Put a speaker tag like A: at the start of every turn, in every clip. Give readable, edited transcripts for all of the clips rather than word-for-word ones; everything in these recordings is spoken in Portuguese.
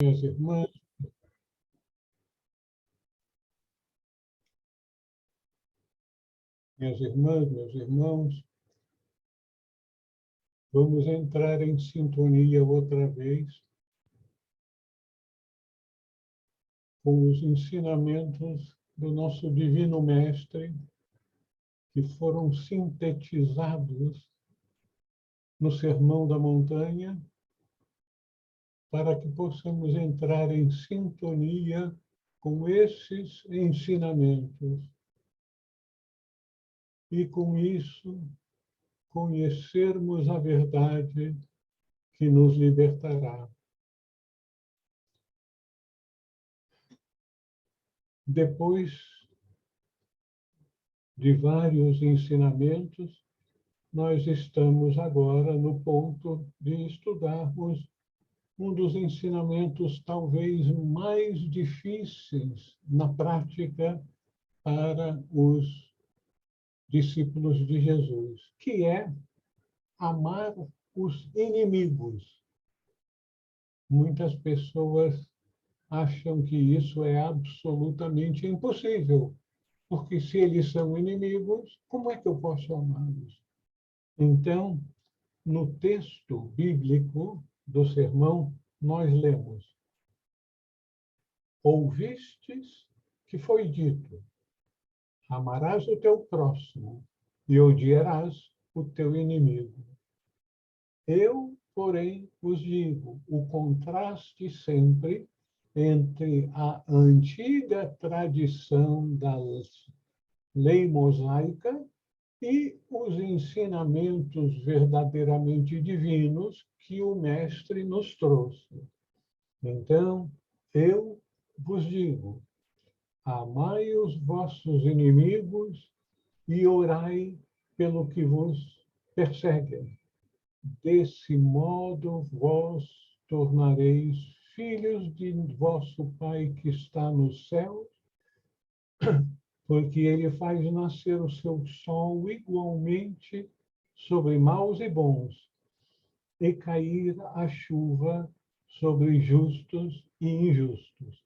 A: Minhas irmãs, meus irmãos, vamos entrar em sintonia outra vez com os ensinamentos do nosso Divino Mestre, que foram sintetizados no Sermão da Montanha, para que possamos entrar em sintonia com esses ensinamentos e, com isso, conhecermos a verdade que nos libertará. Depois de vários ensinamentos, nós estamos agora no ponto de estudarmos um dos ensinamentos talvez mais difíceis na prática para os discípulos de Jesus, que é amar os inimigos. Muitas pessoas acham que isso é absolutamente impossível, porque se eles são inimigos, como é que eu posso amá-los? Então, no texto bíblico do sermão, nós lemos: ouvistes que foi dito, amarás o teu próximo e odiarás o teu inimigo. Eu, porém, vos digo o contraste sempre entre a antiga tradição da lei mosaica e os ensinamentos verdadeiramente divinos que o Mestre nos trouxe. Então, eu vos digo, amai os vossos inimigos e orai pelo que vos perseguem. Desse modo, vós tornareis filhos de vosso Pai que está nos céus, porque ele faz nascer o seu sol igualmente sobre maus e bons, e cair a chuva sobre justos e injustos.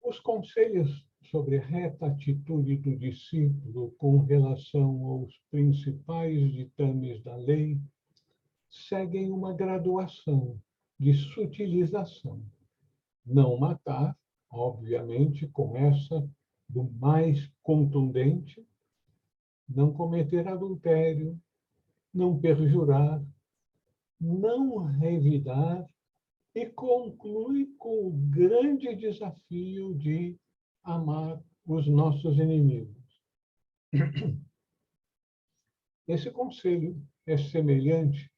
A: Os conselhos sobre a reta atitude do discípulo com relação aos principais ditames da lei seguem uma graduação de sutilização. Não matar, obviamente, começa do mais contundente: não cometer adultério, não perjurar, não revidar, e conclui com o grande desafio de amar os nossos inimigos. Esse conselho é semelhante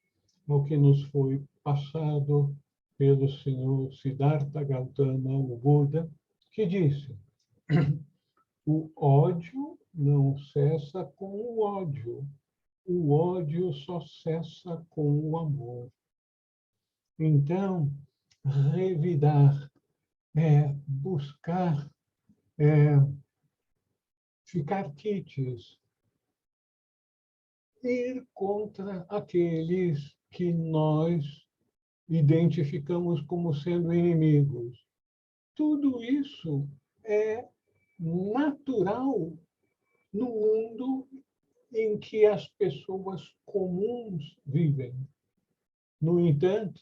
A: ao que nos foi passado pelo senhor Siddhartha Gautama, o Buda, que disse: o ódio não cessa com o ódio só cessa com o amor. Então, revidar é buscar ficar quites, ir contra aqueles que nós identificamos como sendo inimigos. Tudo isso é natural no mundo em que as pessoas comuns vivem. No entanto,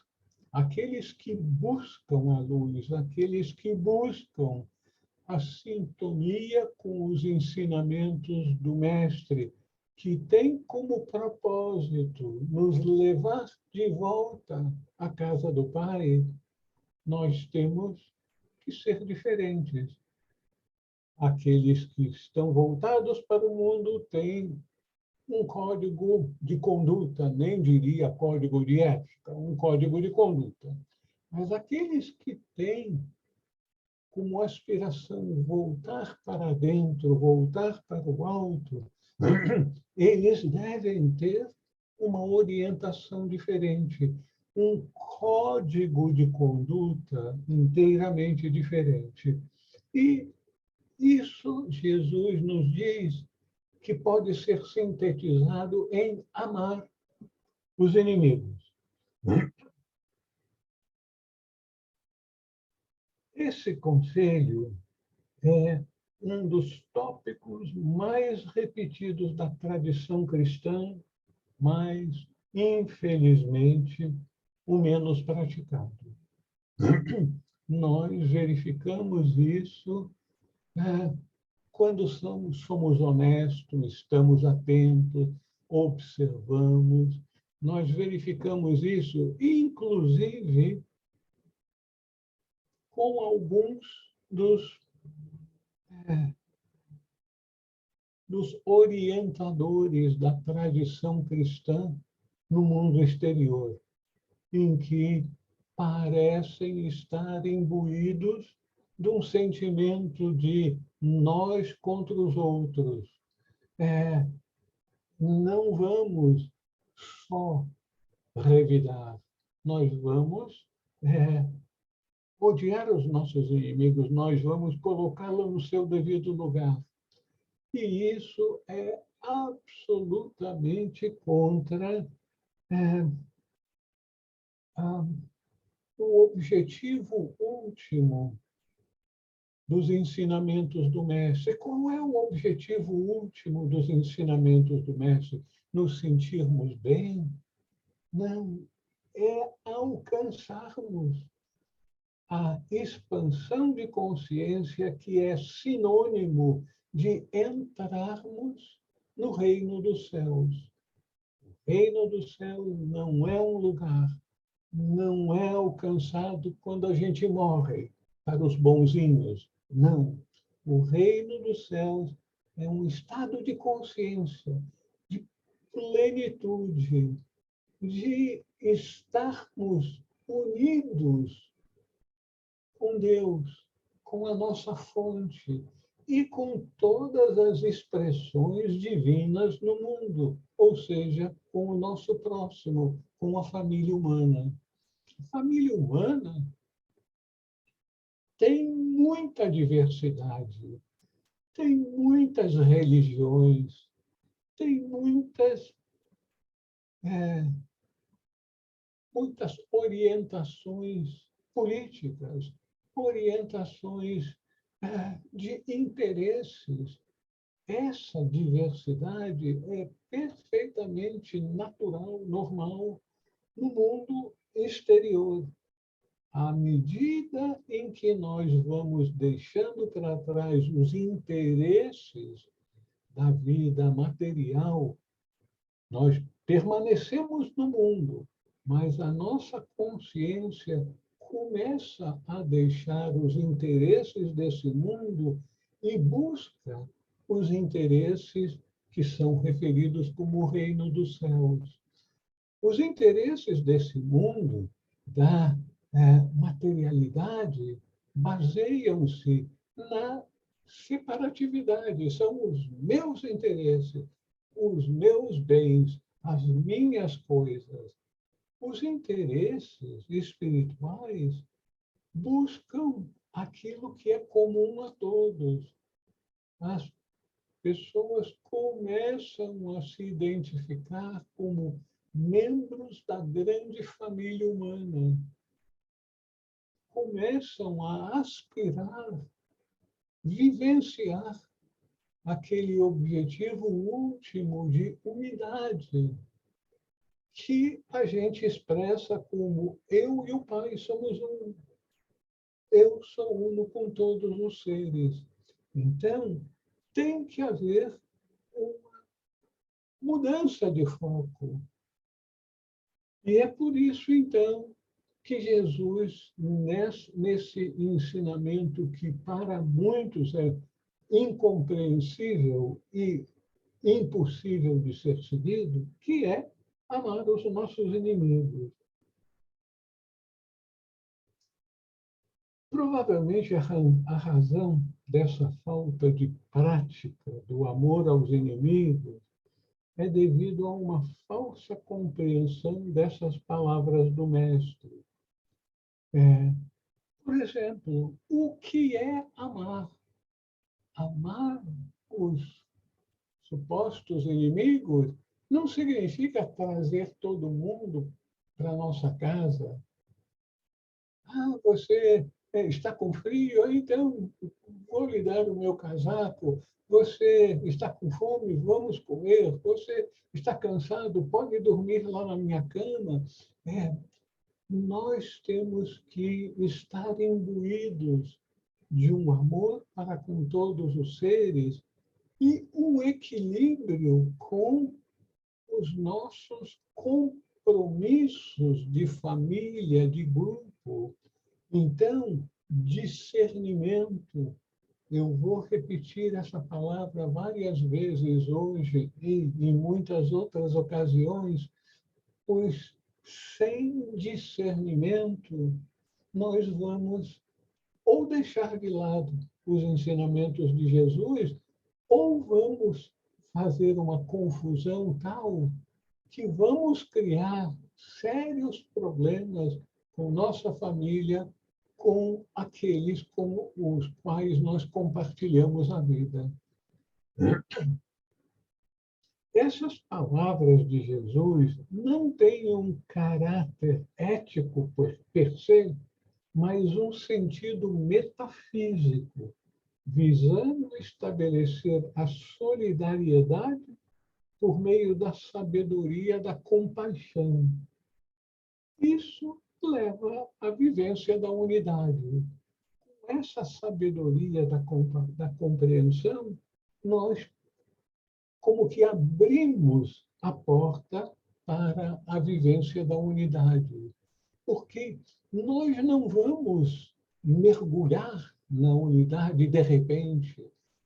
A: aqueles que buscam a luz, aqueles que buscam a sintonia com os ensinamentos do Mestre, que tem como propósito nos levar de volta à casa do Pai, nós temos que ser diferentes. Aqueles que estão voltados para o mundo têm um código de conduta, nem diria código de ética, um código de conduta. Mas aqueles que têm como aspiração voltar para dentro, voltar para o alto, eles devem ter uma orientação diferente, um código de conduta inteiramente diferente. E isso Jesus nos diz que pode ser sintetizado em amar os inimigos. Esse conselho é um dos tópicos mais repetidos da tradição cristã, mas, infelizmente, o menos praticado. Nós verificamos isso quando somos honestos, estamos atentos, observamos. Nós verificamos isso, inclusive, com alguns dos orientadores da tradição cristã no mundo exterior, em que parecem estar imbuídos de um sentimento de nós contra os outros. Não vamos só revidar, nós vamos odiar os nossos inimigos, nós vamos colocá-los no seu devido lugar. E isso é absolutamente contra o objetivo último dos ensinamentos do Mestre. Qual é o objetivo último dos ensinamentos do Mestre? Nos sentirmos bem? Não, é alcançarmos a expansão de consciência que é sinônimo de entrarmos no reino dos céus. O reino dos céus não é um lugar, não é alcançado quando a gente morre para os bonzinhos. Não. O reino dos céus é um estado de consciência, de plenitude, de estarmos unidos com Deus, com a nossa fonte e com todas as expressões divinas no mundo, ou seja, com o nosso próximo, com a família humana. A família humana tem muita diversidade, tem muitas religiões, tem muitas orientações políticas, orientações de interesses. Essa diversidade é perfeitamente natural, normal no mundo exterior. À medida em que nós vamos deixando para trás os interesses da vida material, nós permanecemos no mundo, mas a nossa consciência começa a deixar os interesses desse mundo e busca os interesses que são referidos como o reino dos céus. Os interesses desse mundo, da materialidade, baseiam-se na separatividade. São os meus interesses, os meus bens, as minhas coisas. Os interesses espirituais buscam aquilo que é comum a todos. As pessoas começam a se identificar como membros da grande família humana. Começam a aspirar, vivenciar aquele objetivo último de unidade, que a gente expressa como eu e o Pai somos um. Eu sou uno com todos os seres. Então, tem que haver uma mudança de foco. E é por isso, então, que Jesus, nesse ensinamento que para muitos é incompreensível e impossível de ser seguido, que é amar os nossos inimigos. Provavelmente a razão dessa falta de prática do amor aos inimigos é devido a uma falsa compreensão dessas palavras do Mestre. Por exemplo, o que é amar? Amar os supostos inimigos não significa trazer todo mundo para a nossa casa. Você está com frio? Então, vou lhe dar o meu casaco. Você está com fome? Vamos comer. Você está cansado? Pode dormir lá na minha cama. Nós temos que estar imbuídos de um amor para com todos os seres e um equilíbrio com os nossos compromissos de família, de grupo. Então, discernimento. Eu vou repetir essa palavra várias vezes hoje e em muitas outras ocasiões, pois sem discernimento nós vamos ou deixar de lado os ensinamentos de Jesus, ou vamos fazer uma confusão tal que vamos criar sérios problemas com nossa família, com aqueles com os quais nós compartilhamos a vida. Essas palavras de Jesus não têm um caráter ético per se, mas um sentido metafísico, visando estabelecer a solidariedade por meio da sabedoria da compaixão. Isso leva à vivência da unidade. Com essa sabedoria da compreensão, nós como que abrimos a porta para a vivência da unidade. Porque nós não vamos mergulhar na unidade de repente.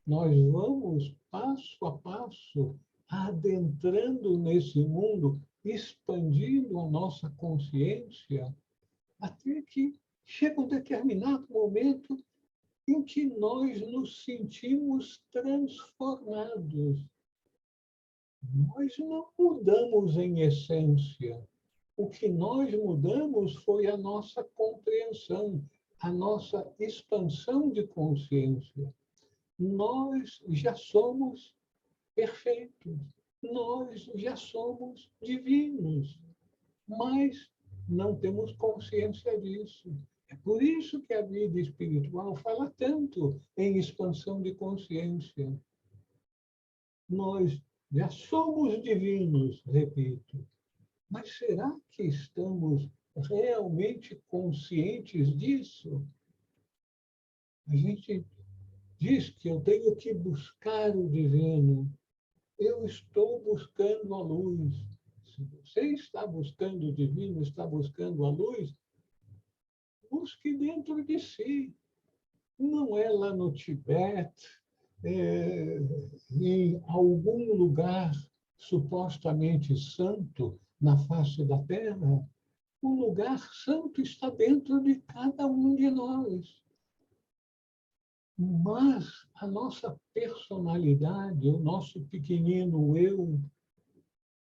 A: Nós vamos, passo a passo, adentrando nesse mundo, expandindo a nossa consciência, até que chega um determinado momento em que nós nos sentimos transformados. Nós não mudamos em essência. O que nós mudamos foi a nossa compreensão, a nossa expansão de consciência. Nós já somos perfeitos, nós já somos divinos, mas não temos consciência disso. É por isso que a vida espiritual fala tanto em expansão de consciência. Nós já somos divinos, repito, mas será que estamos realmente conscientes disso? A gente diz que eu tenho que buscar o divino. Eu estou buscando a luz. Se você está buscando o divino, está buscando a luz, busque dentro de si. Não é lá no Tibete, em algum lugar supostamente santo na face da Terra. O lugar santo está dentro de cada um de nós. Mas a nossa personalidade, o nosso pequenino eu,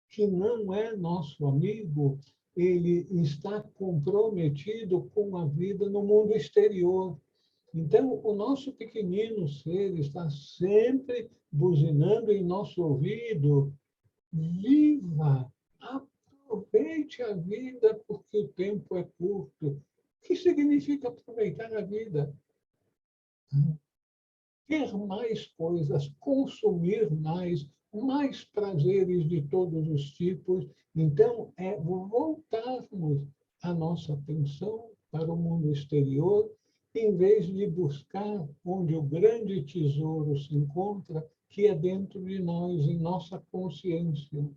A: que não é nosso amigo, ele está comprometido com a vida no mundo exterior. Então, o nosso pequenino ser está sempre buzinando em nosso ouvido: viva, aproveite a vida, porque o tempo é curto. O que significa aproveitar a vida? Ter mais coisas, consumir mais prazeres de todos os tipos. Então, é voltarmos a nossa atenção para o mundo exterior, em vez de buscar onde o grande tesouro se encontra, que é dentro de nós, em nossa consciência.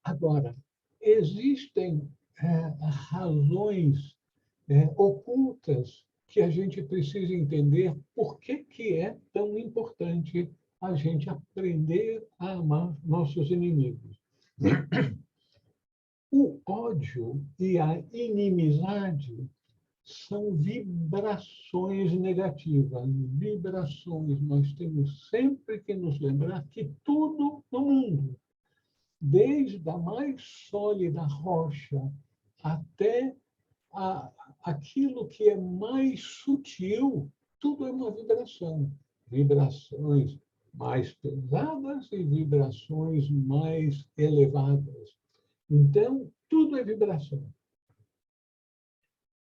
A: Agora, existem razões ocultas que a gente precisa entender por que é tão importante a gente aprender a amar nossos inimigos. O ódio e a inimizade são vibrações negativas, vibrações. Nós temos sempre que nos lembrar que tudo no mundo, desde a mais sólida rocha até aquilo que é mais sutil, tudo é uma vibração. Vibrações mais pesadas e vibrações mais elevadas. Então, tudo é vibração.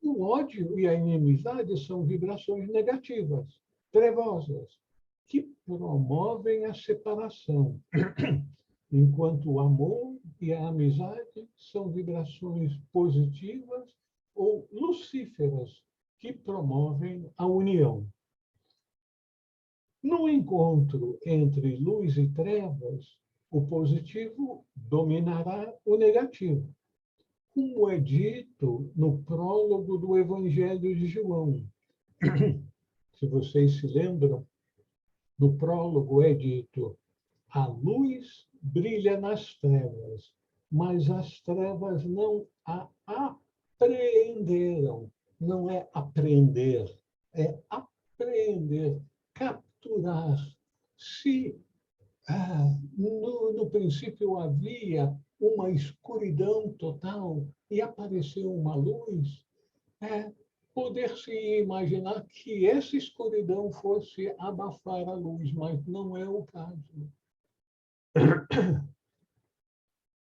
A: O ódio e a inimizade são vibrações negativas, trevosas, que promovem a separação, enquanto o amor e a amizade são vibrações positivas ou lucíferas, que promovem a união. No encontro entre luz e trevas, o positivo dominará o negativo, como é dito no prólogo do Evangelho de João. Se vocês se lembram, no prólogo é dito: a luz brilha nas trevas, mas as trevas não a apreenderam. Não é apreender, é apreender, capturar. Se no princípio havia uma escuridão total e apareceu uma luz, poder-se imaginar que essa escuridão fosse abafar a luz, mas não é o caso.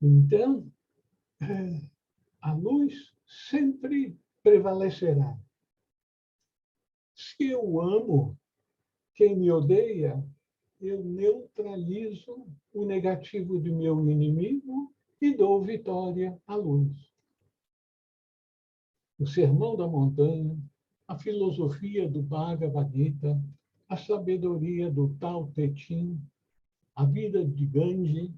A: Então, a luz sempre prevalecerá. Se eu amo quem me odeia, eu neutralizo o negativo do meu inimigo e dou vitória à luz. O Sermão da Montanha, a filosofia do Bhagavad Gita, a sabedoria do Tao Te Ching, a vida de Gandhi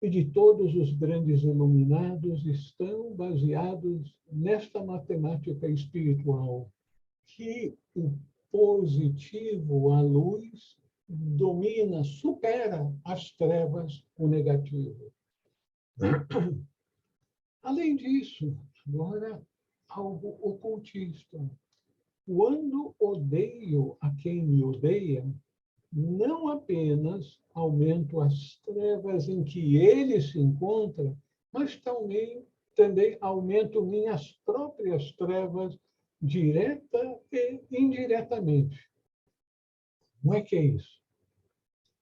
A: e de todos os grandes iluminados estão baseados nesta matemática espiritual, que o positivo, a luz, domina, supera as trevas, o negativo. Além disso, agora, algo ocultista. Quando odeio a quem me odeia, não apenas aumento as trevas em que ele se encontra, mas também aumento minhas próprias trevas, direta e indiretamente. Como é que é isso?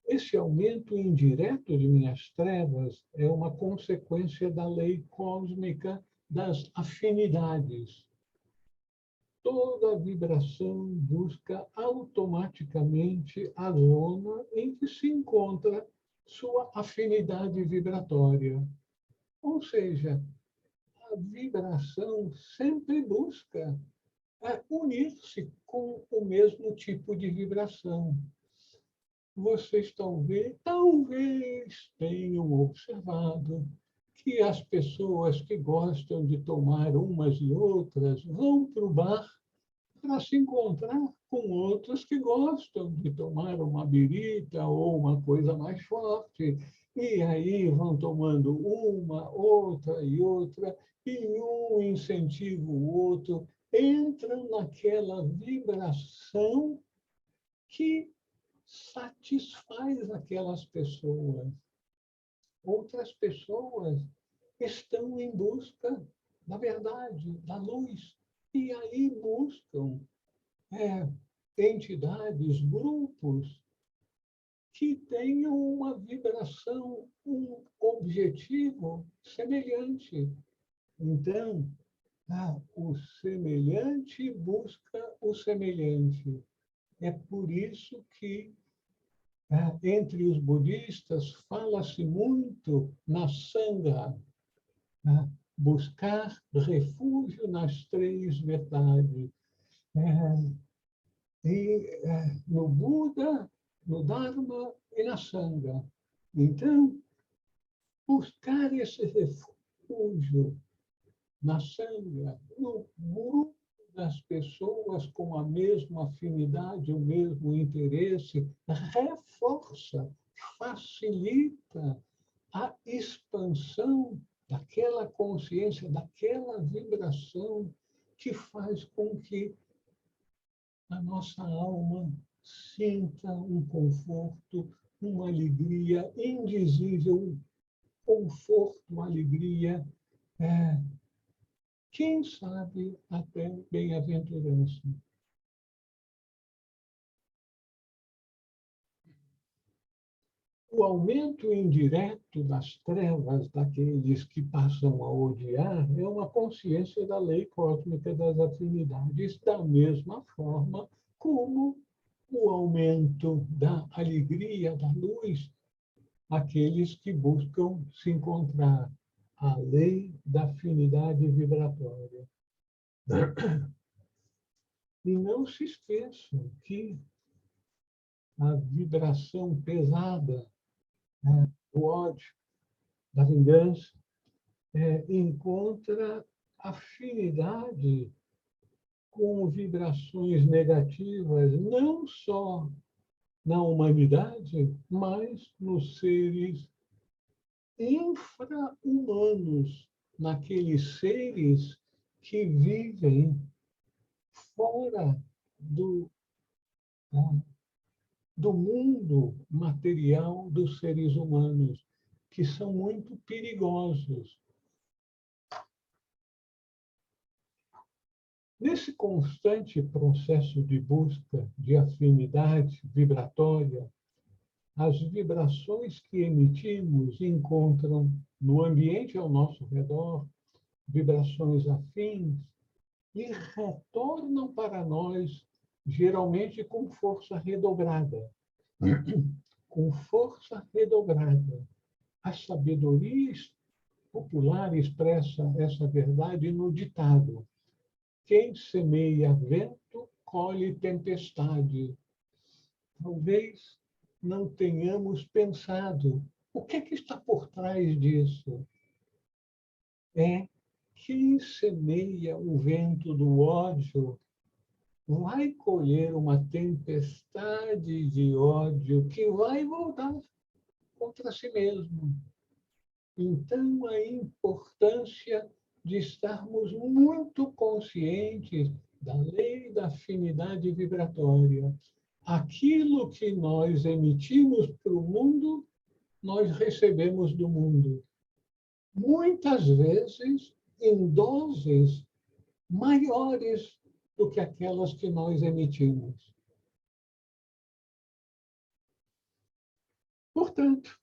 A: Esse aumento indireto de minhas trevas é uma consequência da lei cósmica das afinidades. Toda vibração busca automaticamente a zona em que se encontra sua afinidade vibratória. Ou seja, a vibração sempre busca unir-se com o mesmo tipo de vibração. Vocês talvez tenham observado que as pessoas que gostam de tomar umas e outras vão para o bar para se encontrar com outros que gostam de tomar uma birita ou uma coisa mais forte. E aí vão tomando uma, outra e outra, e um incentiva o outro, entram naquela vibração que satisfaz aquelas pessoas. Outras pessoas estão em busca da verdade, da luz, e aí buscam entidades, grupos que tenham uma vibração, um objetivo semelhante. Então, o semelhante busca o semelhante. É por isso que, entre os budistas, fala-se muito na Sangha, buscar refúgio nas três verdades. No Buda, no Dharma e na Sangha. Então, buscar esse refúgio na Sangha, no grupo das pessoas com a mesma afinidade, o mesmo interesse, reforça, facilita a expansão daquela consciência, daquela vibração que faz com que a nossa alma sinta um conforto, uma alegria indizível, conforto, alegria, quem sabe até bem-aventurança. O aumento indireto das trevas daqueles que passam a odiar é uma consciência da lei cósmica das afinidades, da mesma forma como o aumento da alegria, da luz, aqueles que buscam se encontrar. A lei da afinidade vibratória. E não se esqueçam que a vibração pesada, né, do ódio, da vingança, encontra afinidade com vibrações negativas, não só na humanidade, mas nos seres infra-humanos, naqueles seres que vivem fora do, do mundo material dos seres humanos, que são muito perigosos. Nesse constante processo de busca de afinidade vibratória, as vibrações que emitimos encontram no ambiente ao nosso redor vibrações afins e retornam para nós, geralmente com força redobrada. Com força redobrada. A sabedoria popular expressa essa verdade no ditado: quem semeia vento, colhe tempestade. Talvez não tenhamos pensado o que é que está por trás disso. É quem semeia o vento do ódio vai colher uma tempestade de ódio que vai voltar contra si mesmo. Então, a importância de estarmos muito conscientes da lei da afinidade vibratória. Aquilo que nós emitimos para o mundo, nós recebemos do mundo. Muitas vezes em doses maiores do que aquelas que nós emitimos. Portanto,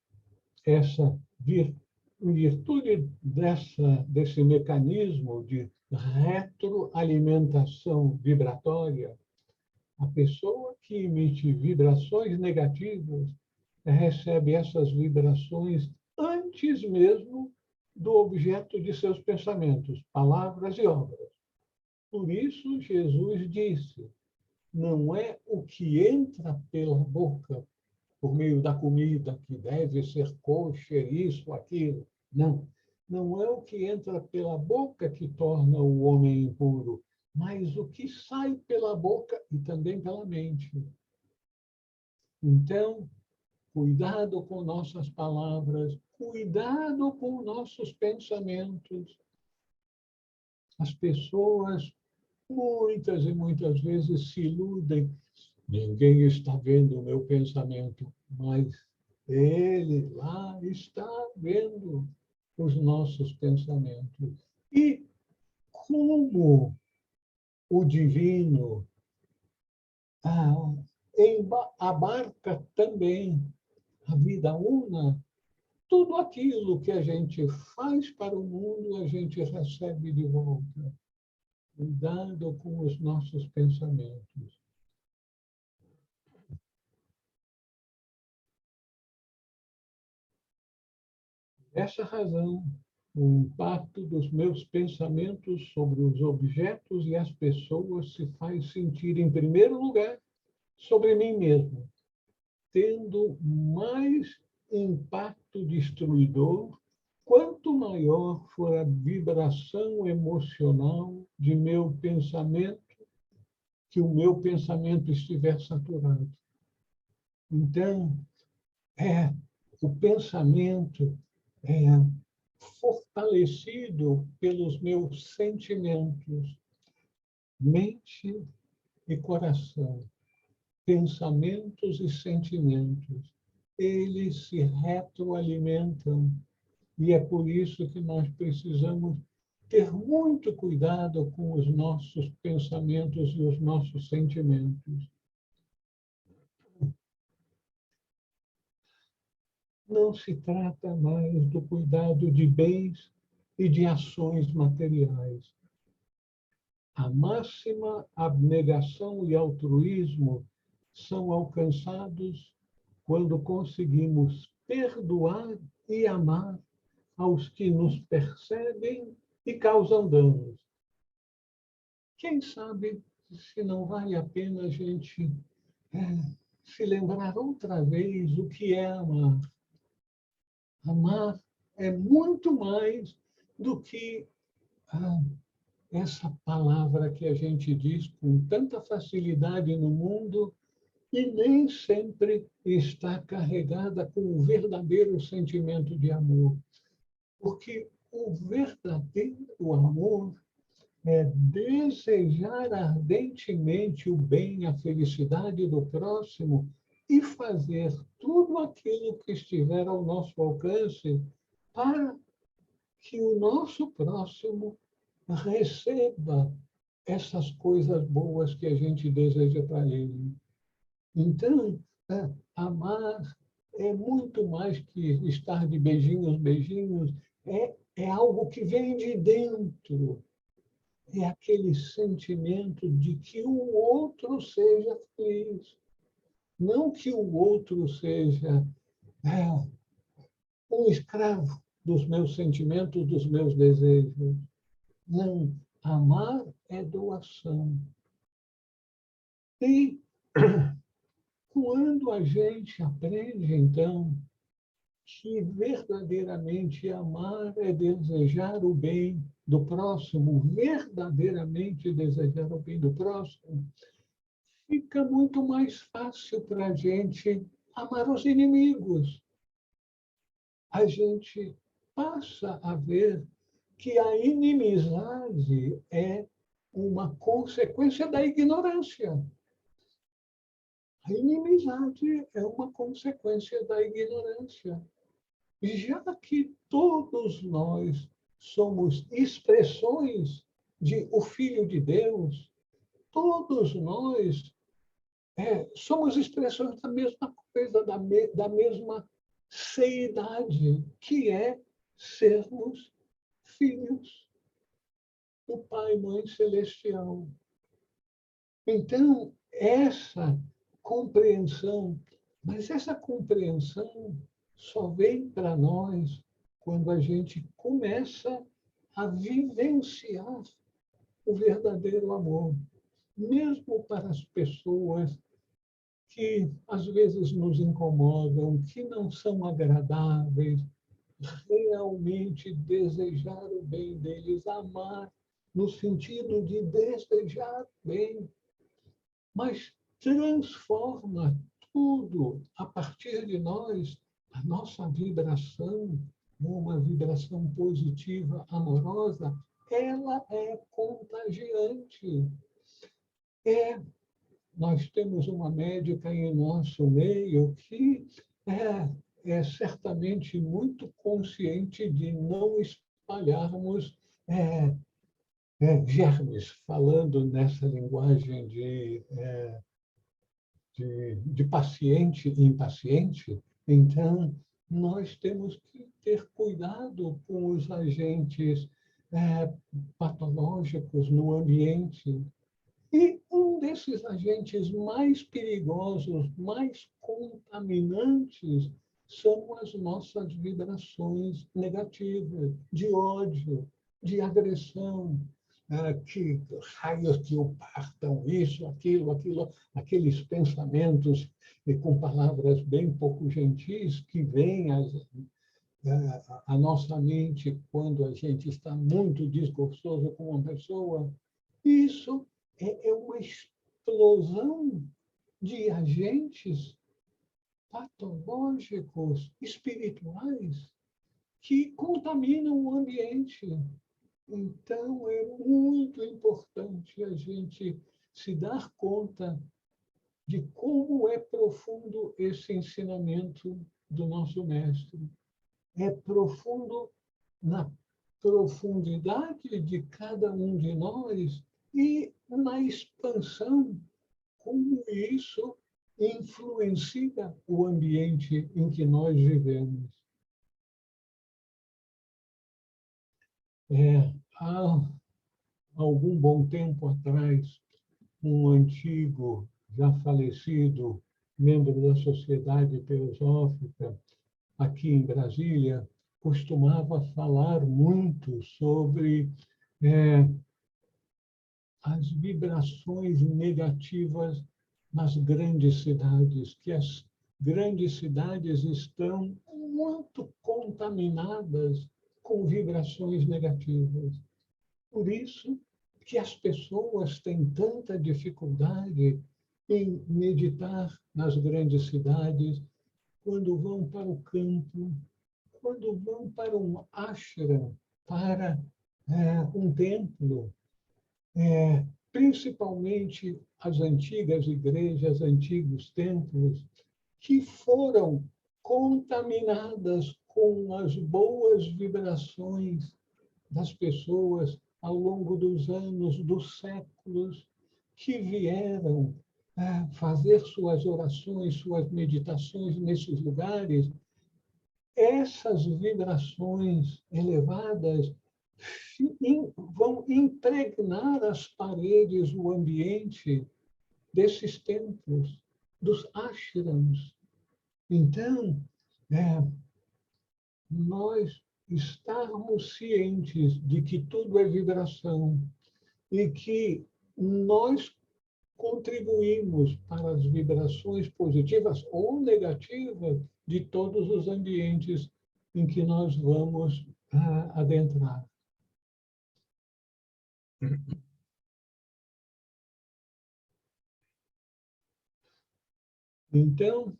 A: em virtude desse mecanismo de retroalimentação vibratória, a pessoa que emite vibrações negativas recebe essas vibrações antes mesmo do objeto de seus pensamentos, palavras e obras. Por isso, Jesus disse: não é o que entra pela boca, por meio da comida, que deve ser kosher, isso, aquilo. Não. Não é o que entra pela boca que torna o homem impuro, mas o que sai pela boca e também pela mente. Então, cuidado com nossas palavras, cuidado com nossos pensamentos. As pessoas, muitas e muitas vezes, se iludem. Ninguém está vendo o meu pensamento, mas ele lá está vendo os nossos pensamentos. E como o divino abarca também a vida una, tudo aquilo que a gente faz para o mundo, a gente recebe de volta. Cuidado com os nossos pensamentos. Essa razão, o impacto dos meus pensamentos sobre os objetos e as pessoas se faz sentir, em primeiro lugar, sobre mim mesmo, tendo mais impacto destruidor quanto maior for a vibração emocional de meu pensamento, que o meu pensamento estiver saturado. Então, o pensamento é fortalecido pelos meus sentimentos, mente e coração, pensamentos e sentimentos. Eles se retroalimentam e é por isso que nós precisamos ter muito cuidado com os nossos pensamentos e os nossos sentimentos. não se trata mais do cuidado de bens e de ações materiais. A máxima abnegação e altruísmo são alcançados quando conseguimos perdoar e amar aos que nos perseguem e causam danos. Quem sabe se não vale a pena a gente se lembrar outra vez o que é amar. Amar é muito mais do que essa palavra que a gente diz com tanta facilidade no mundo e nem sempre está carregada com o verdadeiro sentimento de amor. Porque o verdadeiro amor é desejar ardentemente o bem, a felicidade do próximo e fazer tudo aquilo que estiver ao nosso alcance para que o nosso próximo receba essas coisas boas que a gente deseja para ele. Então, amar é muito mais que estar de beijinhos, beijinhos, é algo que vem de dentro. É aquele sentimento de que o outro seja feliz. Não que o outro seja um escravo dos meus sentimentos, dos meus desejos. Não, amar é doação. E quando a gente aprende, então, que verdadeiramente amar é desejar o bem do próximo, verdadeiramente desejar o bem do próximo, fica muito mais fácil para a gente amar os inimigos. A gente passa a ver que a inimizade é uma consequência da ignorância. A inimizade é uma consequência da ignorância. Já que todos nós somos expressões de o Filho de Deus, todos nós somos expressões da mesma coisa, da mesma seidade, que é sermos filhos do Pai e Mãe Celestial. Então, essa compreensão, mas essa compreensão só vem para nós quando a gente começa a vivenciar o verdadeiro amor, mesmo para as pessoas que às vezes nos incomodam, que não são agradáveis, realmente desejar o bem deles, amar no sentido de desejar bem, mas transforma tudo a partir de nós, a nossa vibração, uma vibração positiva, amorosa, ela é contagiante. Nós temos uma médica em nosso meio que é certamente muito consciente de não espalharmos germes, falando nessa linguagem de paciente em paciente. Então, nós temos que ter cuidado com os agentes patológicos no ambiente. E um desses agentes mais perigosos, mais contaminantes, são as nossas vibrações negativas, de ódio, de agressão, que raios que o partam, isso, aquilo, aqueles pensamentos e com palavras bem pouco gentis que vêm à nossa mente quando a gente está muito desgostoso com uma pessoa. Isso é uma explosão de agentes patológicos, espirituais, que contaminam o ambiente. Então, é muito importante a gente se dar conta de como é profundo esse ensinamento do nosso mestre. É profundo na profundidade de cada um de nós e na expansão, como isso influencia o ambiente em que nós vivemos. Há algum bom tempo atrás, um antigo, já falecido, membro da Sociedade Teosófica, aqui em Brasília, costumava falar muito sobre as vibrações negativas nas grandes cidades, que as grandes cidades estão muito contaminadas com vibrações negativas. Por isso que as pessoas têm tanta dificuldade em meditar nas grandes cidades, quando vão para o campo, quando vão para um ashram, para um templo, principalmente as antigas igrejas, antigos templos, que foram contaminadas com as boas vibrações das pessoas ao longo dos anos, dos séculos, que vieram fazer suas orações, suas meditações nesses lugares. Essas vibrações elevadas vão impregnar as paredes, o ambiente desses templos, dos ashrams. Então, nós estarmos cientes de que tudo é vibração e que nós contribuímos para as vibrações positivas ou negativas de todos os ambientes em que nós vamos adentrar. Então,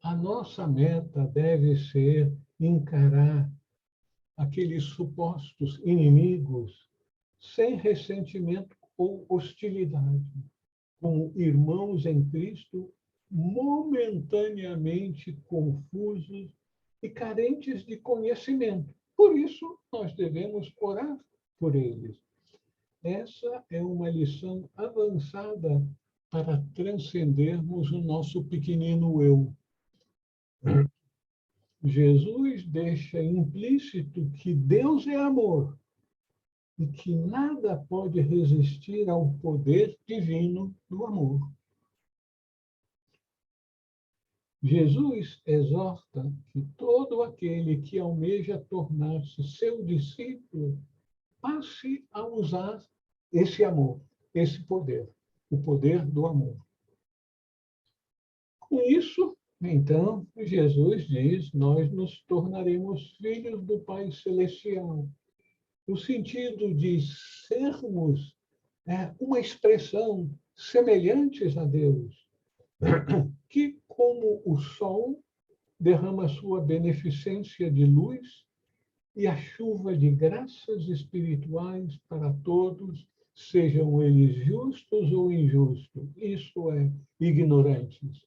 A: a nossa meta deve ser encarar aqueles supostos inimigos sem ressentimento ou hostilidade, como irmãos em Cristo, momentaneamente confusos e carentes de conhecimento. Por isso, nós devemos orar por eles. Essa é uma lição avançada para transcendermos o nosso pequenino eu. Jesus deixa implícito que Deus é amor e que nada pode resistir ao poder divino do amor. Jesus exorta que todo aquele que almeja tornar-se seu discípulo passe a usar esse amor, esse poder, o poder do amor. Com isso, então, Jesus diz, nós nos tornaremos filhos do Pai Celestial, no sentido de sermos uma expressão semelhantes a Deus, que, como o sol, derrama sua beneficência de luz e a chuva de graças espirituais para todos, sejam eles justos ou injustos, isto é, ignorantes.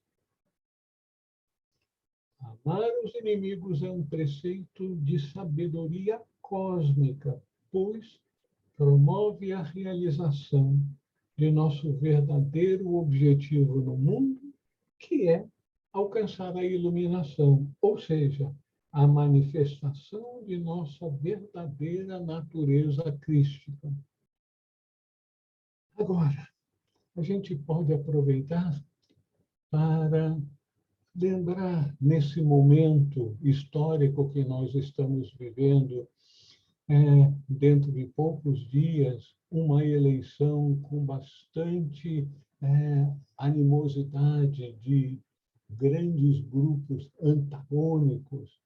A: Amar os inimigos é um preceito de sabedoria cósmica, pois promove a realização de nosso verdadeiro objetivo no mundo, que é alcançar a iluminação, ou seja, a manifestação de nossa verdadeira natureza crística. Agora, a gente pode aproveitar para lembrar, nesse momento histórico que nós estamos vivendo, dentro de poucos dias, uma eleição com bastante animosidade de grandes grupos antagônicos,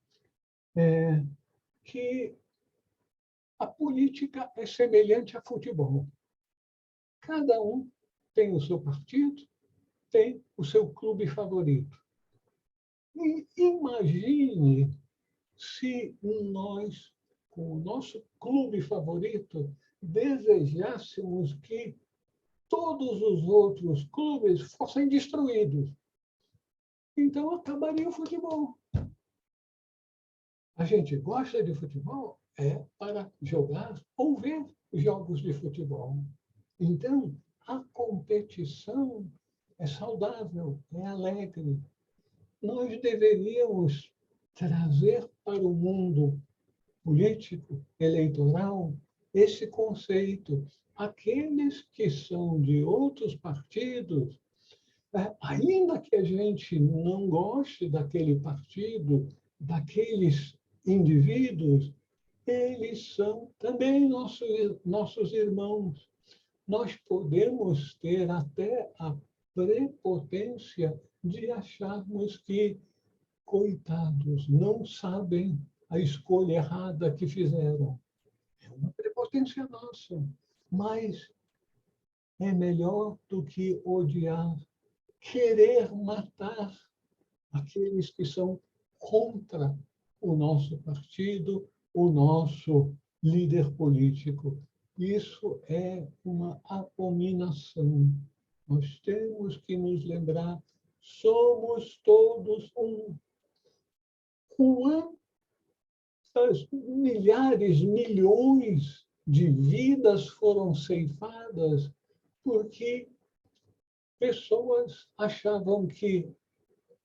A: que a política é semelhante a futebol. Cada um tem o seu partido, tem o seu clube favorito. E imagine se nós, com o nosso clube favorito, desejássemos que todos os outros clubes fossem destruídos. Então, acabaria o futebol. A gente gosta de futebol para jogar ou ver jogos de futebol. Então, a competição é saudável, é alegre. Nós deveríamos trazer para o mundo político, eleitoral, esse conceito. Aqueles que são de outros partidos, ainda que a gente não goste daquele partido, daqueles indivíduos, eles são também nossos irmãos. Nós podemos ter até a prepotência de acharmos que, coitados, não sabem a escolha errada que fizeram. É uma prepotência nossa, mas é melhor do que odiar, querer matar aqueles que são contra o nosso partido, o nosso líder político. Isso é uma abominação. Nós temos que nos lembrar, somos todos um. Quantas milhares, milhões de vidas foram ceifadas porque pessoas achavam que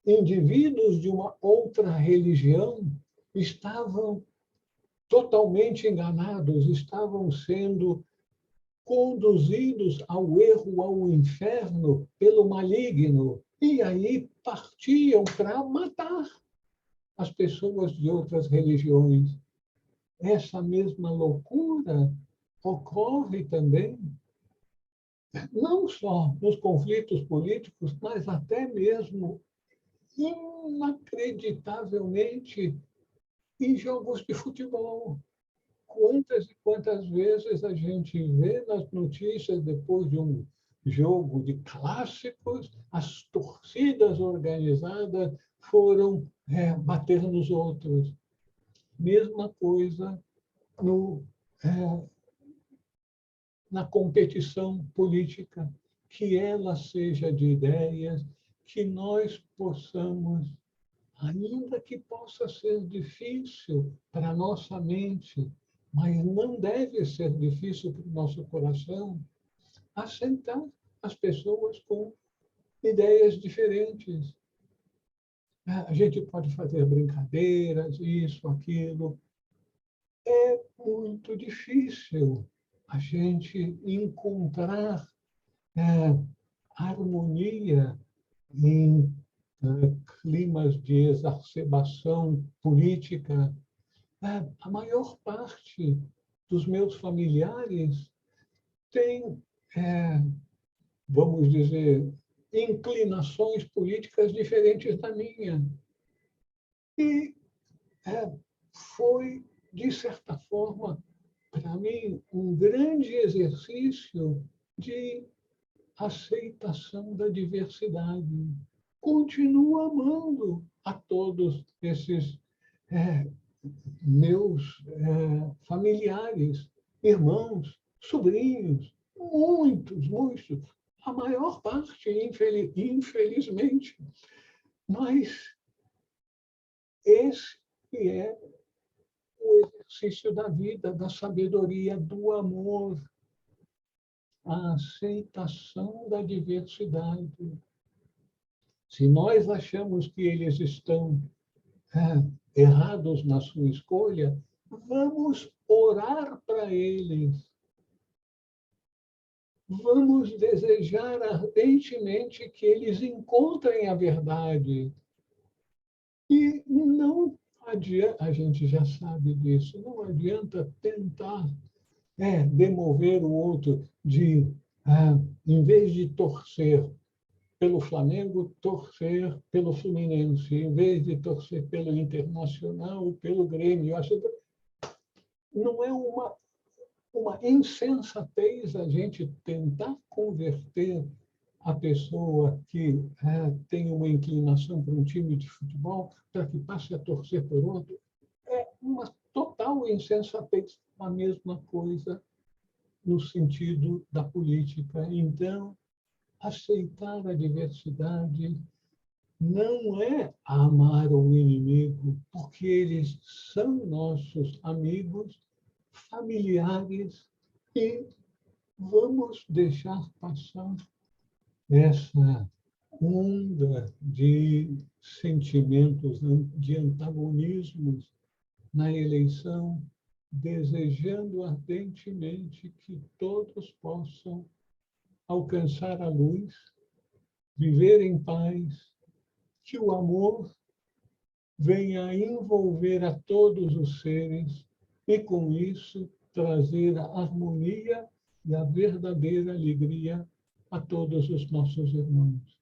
A: indivíduos de uma outra religião estavam totalmente enganados, estavam sendo conduzidos ao erro, ao inferno, pelo maligno. E aí partiam para matar as pessoas de outras religiões. Essa mesma loucura ocorre também, não só nos conflitos políticos, mas até mesmo, inacreditavelmente, em jogos de futebol. Quantas e quantas vezes a gente vê nas notícias, depois de um jogo de clássicos, as torcidas organizadas foram bater nos outros. Mesma coisa no, na competição política, que ela seja de ideias, que nós possamos, ainda que possa ser difícil para a nossa mente, mas não deve ser difícil para o nosso coração, aceitar as pessoas com ideias diferentes. A gente pode fazer brincadeiras, isso, aquilo. É muito difícil a gente encontrar harmonia em climas de exacerbação política. A maior parte dos meus familiares tem, vamos dizer, inclinações políticas diferentes da minha. E foi, de certa forma, para mim, um grande exercício de aceitação da diversidade. Continuo amando a todos esses meus familiares, irmãos, sobrinhos, muitos, muitos, a maior parte, infelizmente. Mas esse é o exercício da vida, da sabedoria, do amor, a aceitação da diversidade. Se nós achamos que eles estão errados na sua escolha, vamos orar para eles. Vamos desejar ardentemente que eles encontrem a verdade. E não adianta, a gente já sabe disso, não adianta tentar demover o outro em vez de torcer pelo Flamengo, torcer pelo Fluminense, em vez de torcer pelo Internacional, pelo Grêmio. Não é uma insensatez a gente tentar converter a pessoa que tem uma inclinação para um time de futebol para que passe a torcer por outro. É uma total insensatez. A mesma coisa no sentido da política. Então, aceitar a diversidade não é amar o inimigo, porque eles são nossos amigos, familiares, e vamos deixar passar essa onda de sentimentos, de antagonismos na eleição, desejando ardentemente que todos possam alcançar a luz, viver em paz, que o amor venha envolver a todos os seres e, com isso, trazer a harmonia e a verdadeira alegria a todos os nossos irmãos.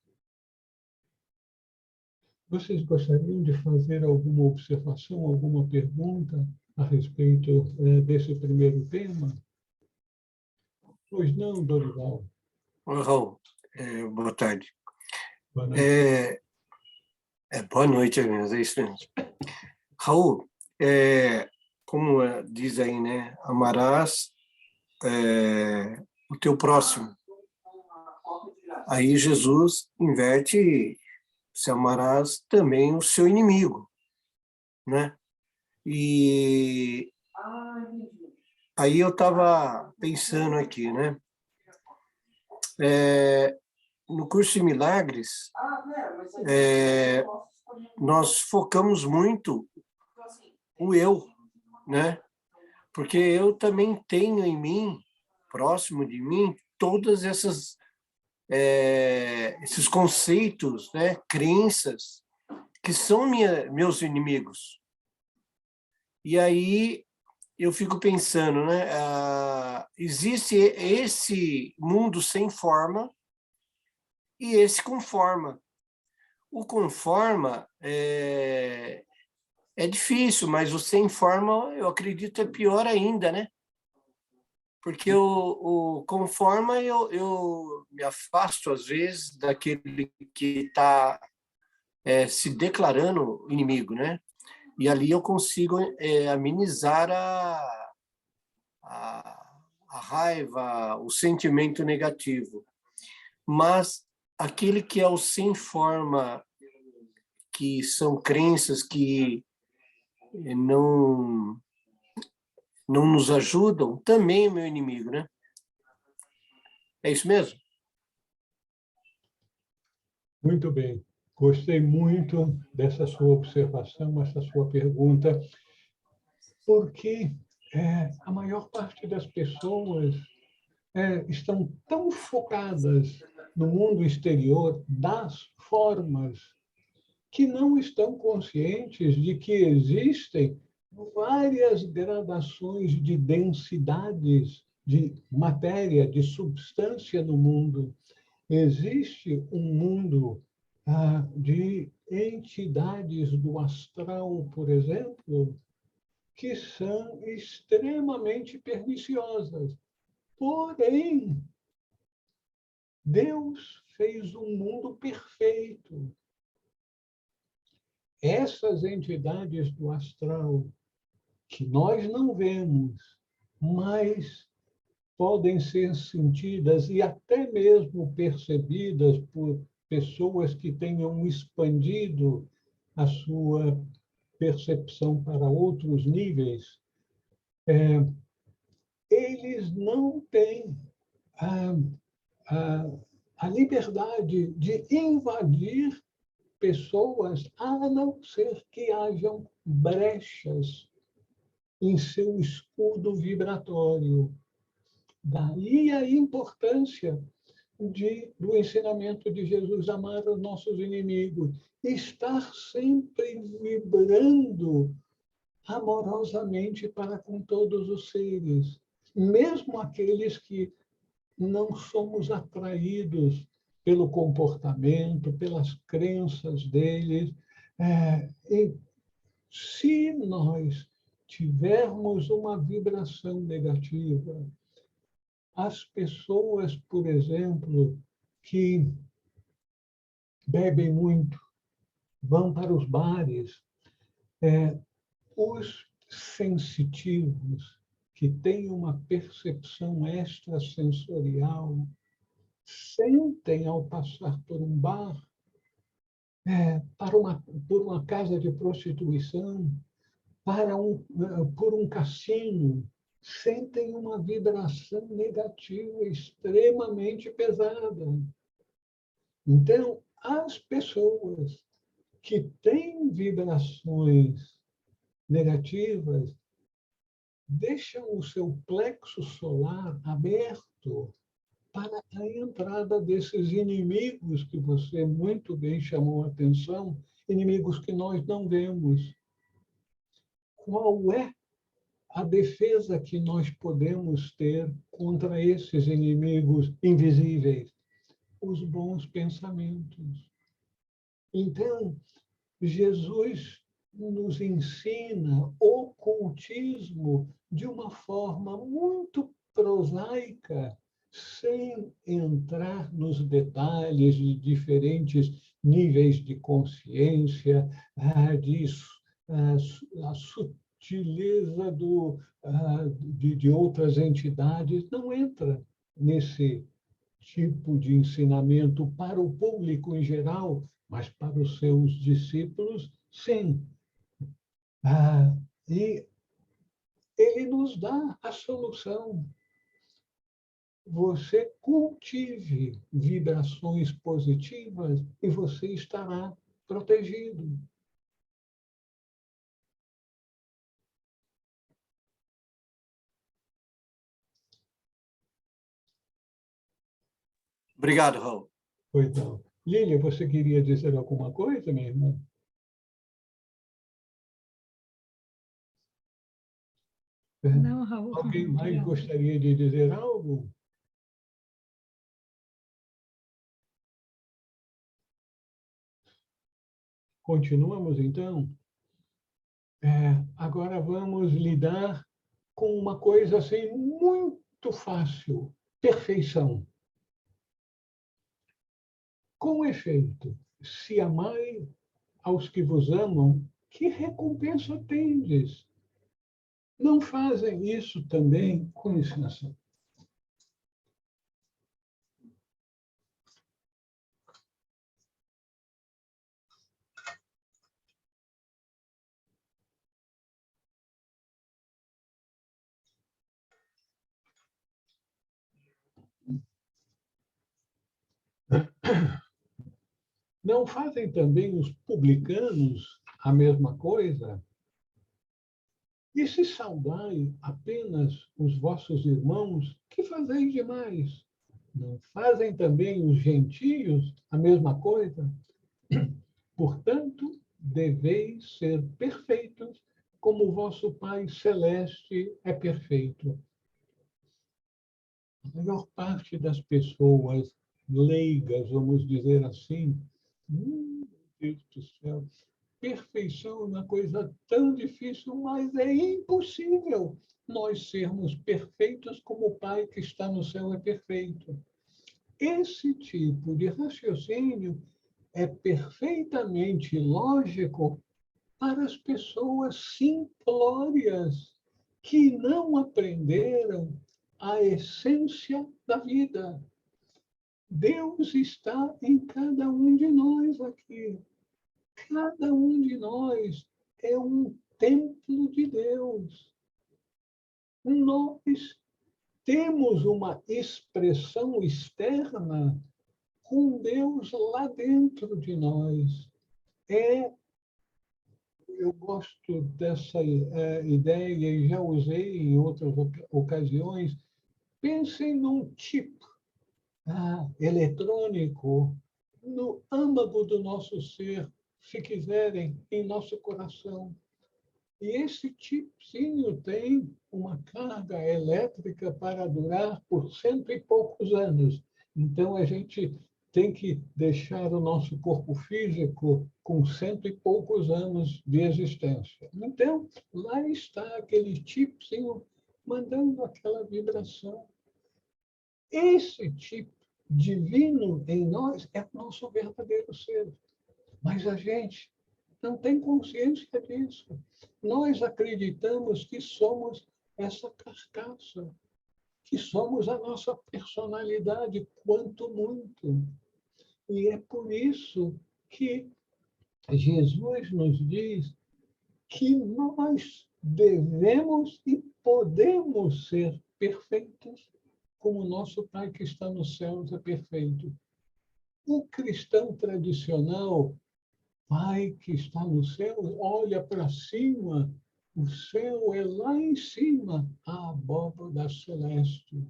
A: Vocês gostariam de fazer alguma observação, alguma pergunta a respeito desse primeiro tema? Pois não, Dorival?
B: Raul, boa tarde.
A: Boa noite.
B: Boa noite, é isso mesmo. Raul, como diz aí, né? Amarás o teu próximo. Aí Jesus inverte, se amarás também o seu inimigo, né? E aí eu estava pensando aqui, né? No curso de milagres, nós focamos muito o eu, né? Porque eu também tenho em mim, próximo de mim, todas esses conceitos, né? Crenças, que são meus inimigos. E aí eu fico pensando, né? Existe esse mundo sem forma e esse com forma. O com forma é difícil, mas o sem forma, eu acredito, é pior ainda, né? Porque o com forma eu me afasto, às vezes, daquele que está se declarando inimigo, né? E ali eu consigo amenizar a raiva, o sentimento negativo. Mas aquele que é o sem forma, que são crenças que não nos ajudam, também é meu inimigo, né? É isso mesmo?
A: Muito bem. Gostei muito dessa sua observação, essa sua pergunta, porque a maior parte das pessoas estão tão focadas no mundo exterior, das formas, que não estão conscientes de que existem várias gradações de densidades de matéria, de substância no mundo. Existe um mundo de entidades do astral, por exemplo, que são extremamente perniciosas. Porém, Deus fez um mundo perfeito. Essas entidades do astral, que nós não vemos, mas podem ser sentidas e até mesmo percebidas por pessoas que tenham expandido a sua percepção para outros níveis, eles não têm a, a liberdade de invadir pessoas, a não ser que hajam brechas em seu escudo vibratório. Daí a importância do ensinamento de Jesus, amar os nossos inimigos, estar sempre vibrando amorosamente para com todos os seres, mesmo aqueles que não somos atraídos pelo comportamento, pelas crenças deles. E se nós tivermos uma vibração negativa, as pessoas, por exemplo, que bebem muito, vão para os bares, os sensitivos, que têm uma percepção extrasensorial, sentem ao passar por um bar, por uma casa de prostituição, por um cassino, sentem uma vibração negativa extremamente pesada. Então, As pessoas que têm vibrações negativas deixam o seu plexo solar aberto para a entrada desses inimigos que você muito bem chamou a atenção, inimigos que nós não vemos. Qual é a defesa que nós podemos ter contra esses inimigos invisíveis? Os bons pensamentos. Então, Jesus nos ensina ocultismo de uma forma muito prosaica, sem entrar nos detalhes de diferentes níveis de consciência, disso, a sutileza de outras entidades, não entra nesse tipo de ensinamento para o público em geral, mas para os seus discípulos, sim. E ele nos dá a solução. Você cultive vibrações positivas e você estará protegido.
B: Obrigado, Raul.
A: Então, Lília, você queria dizer alguma coisa, minha irmã?
C: Não, Raul.
A: Alguém mais gostaria de dizer algo? Continuamos, então? Agora vamos lidar com uma coisa assim muito fácil: perfeição. Com efeito, se amai aos que vos amam, que recompensa tendes? Não fazem isso também, com licença. Não fazem também os publicanos a mesma coisa? E se saudai apenas os vossos irmãos, que fazeis demais? Não fazem também os gentios a mesma coisa? Portanto, deveis ser perfeitos, como o vosso Pai Celeste é perfeito. A maior parte das pessoas leigas, vamos dizer assim, meu Deus do céu, perfeição é uma coisa tão difícil, mas é impossível nós sermos perfeitos como o Pai que está no céu é perfeito. Esse tipo de raciocínio é perfeitamente lógico para as pessoas simplórias que não aprenderam a essência da vida. Deus está em cada um de nós aqui. Cada um de nós é um templo de Deus. Nós temos uma expressão externa com Deus lá dentro de nós. Eu gosto dessa ideia e já usei em outras ocasiões. Pensem num chip eletrônico no âmago do nosso ser, se quiserem, em nosso coração. E esse chipzinho tem uma carga elétrica para durar por 100 e poucos anos. Então, a gente tem que deixar o nosso corpo físico com 100 e poucos anos de existência. Então, lá está aquele chipzinho mandando aquela vibração. Esse chip divino em nós é o nosso verdadeiro ser. Mas a gente não tem consciência disso. Nós acreditamos que somos essa carcaça, que somos a nossa personalidade, quanto muito. E é por isso que Jesus nos diz que nós devemos e podemos ser perfeitos, como nosso Pai que está nos céus é perfeito. O cristão tradicional, Pai que está no céu, olha para cima, o céu é lá em cima, a abóbada celeste.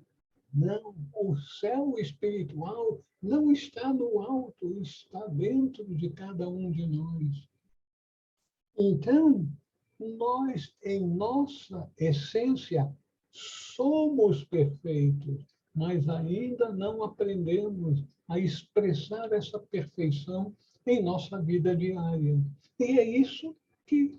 A: Não, o céu espiritual não está no alto, está dentro de cada um de nós. Então, nós, em nossa essência, somos perfeitos, mas ainda não aprendemos a expressar essa perfeição em nossa vida diária. E é isso que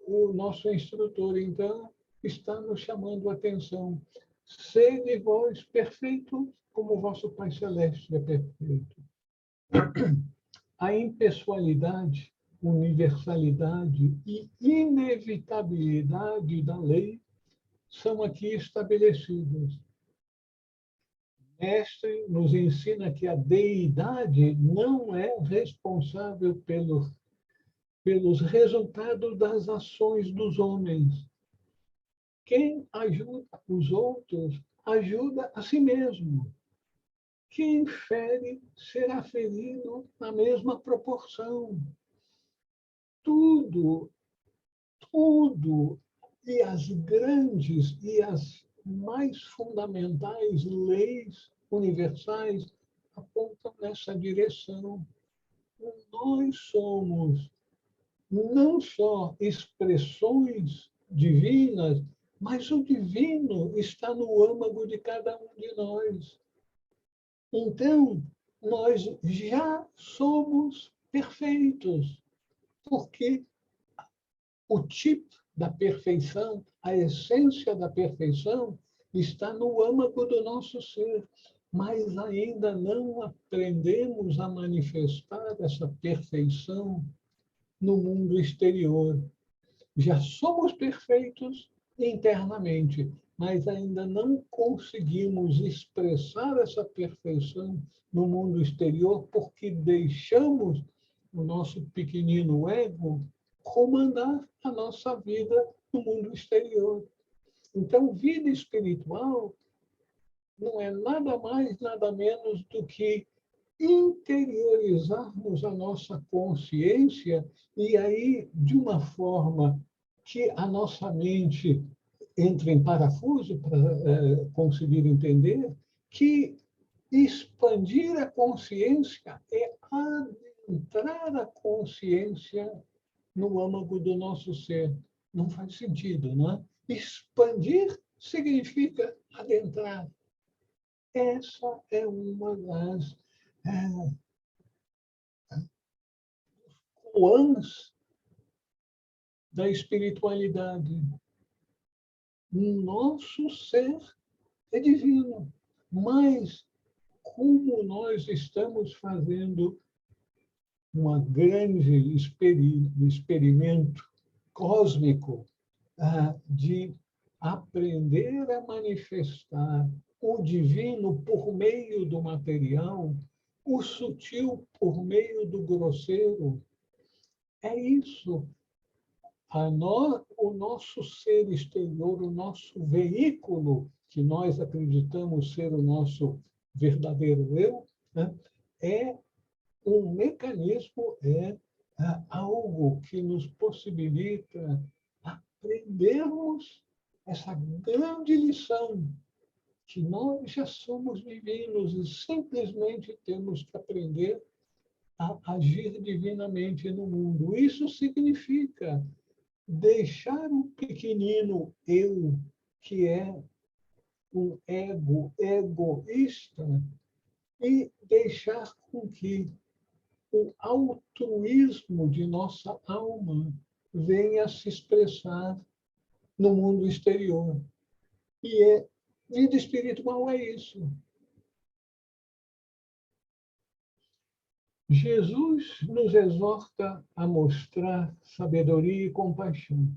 A: o nosso instrutor, então, está nos chamando a atenção. Sede vós perfeitos, como o vosso Pai Celeste é perfeito. A impessoalidade, universalidade e inevitabilidade da lei são aqui estabelecidas. Mestre nos ensina que a deidade não é responsável pelos resultados das ações dos homens. Quem ajuda os outros, ajuda a si mesmo. Quem fere, será ferido na mesma proporção. Tudo, tudo, e as grandes e as mais fundamentais leis universais apontam nessa direção. Nós somos não só expressões divinas, mas o divino está no âmago de cada um de nós. Então, nós já somos perfeitos, porque o tipo da perfeição, a essência da perfeição, está no âmago do nosso ser, mas ainda não aprendemos a manifestar essa perfeição no mundo exterior. Já somos perfeitos internamente, mas ainda não conseguimos expressar essa perfeição no mundo exterior porque deixamos o nosso pequenino ego comandar a nossa vida no mundo exterior. Então, vida espiritual não é nada mais, nada menos do que interiorizarmos a nossa consciência e aí, de uma forma que a nossa mente entre em parafuso para conseguir entender, que expandir a consciência é adentrar a consciência no âmago do nosso ser. Não faz sentido, não é? Expandir significa adentrar. Essa é uma das koans da espiritualidade. Nosso ser é divino, mas como nós estamos fazendo um grande experimento cósmico de aprender a manifestar o divino por meio do material, o sutil por meio do grosseiro. É isso. O nosso ser exterior, o nosso veículo, que nós acreditamos ser o nosso verdadeiro eu, né, é um mecanismo, algo que nos possibilita aprendermos essa grande lição, que nós já somos divinos e simplesmente temos que aprender a agir divinamente no mundo. Isso significa deixar o pequenino eu, que é um ego egoísta, e deixar com que o altruísmo de nossa alma venha se expressar no mundo exterior. E vida espiritual é isso. Jesus nos exorta a mostrar sabedoria e compaixão.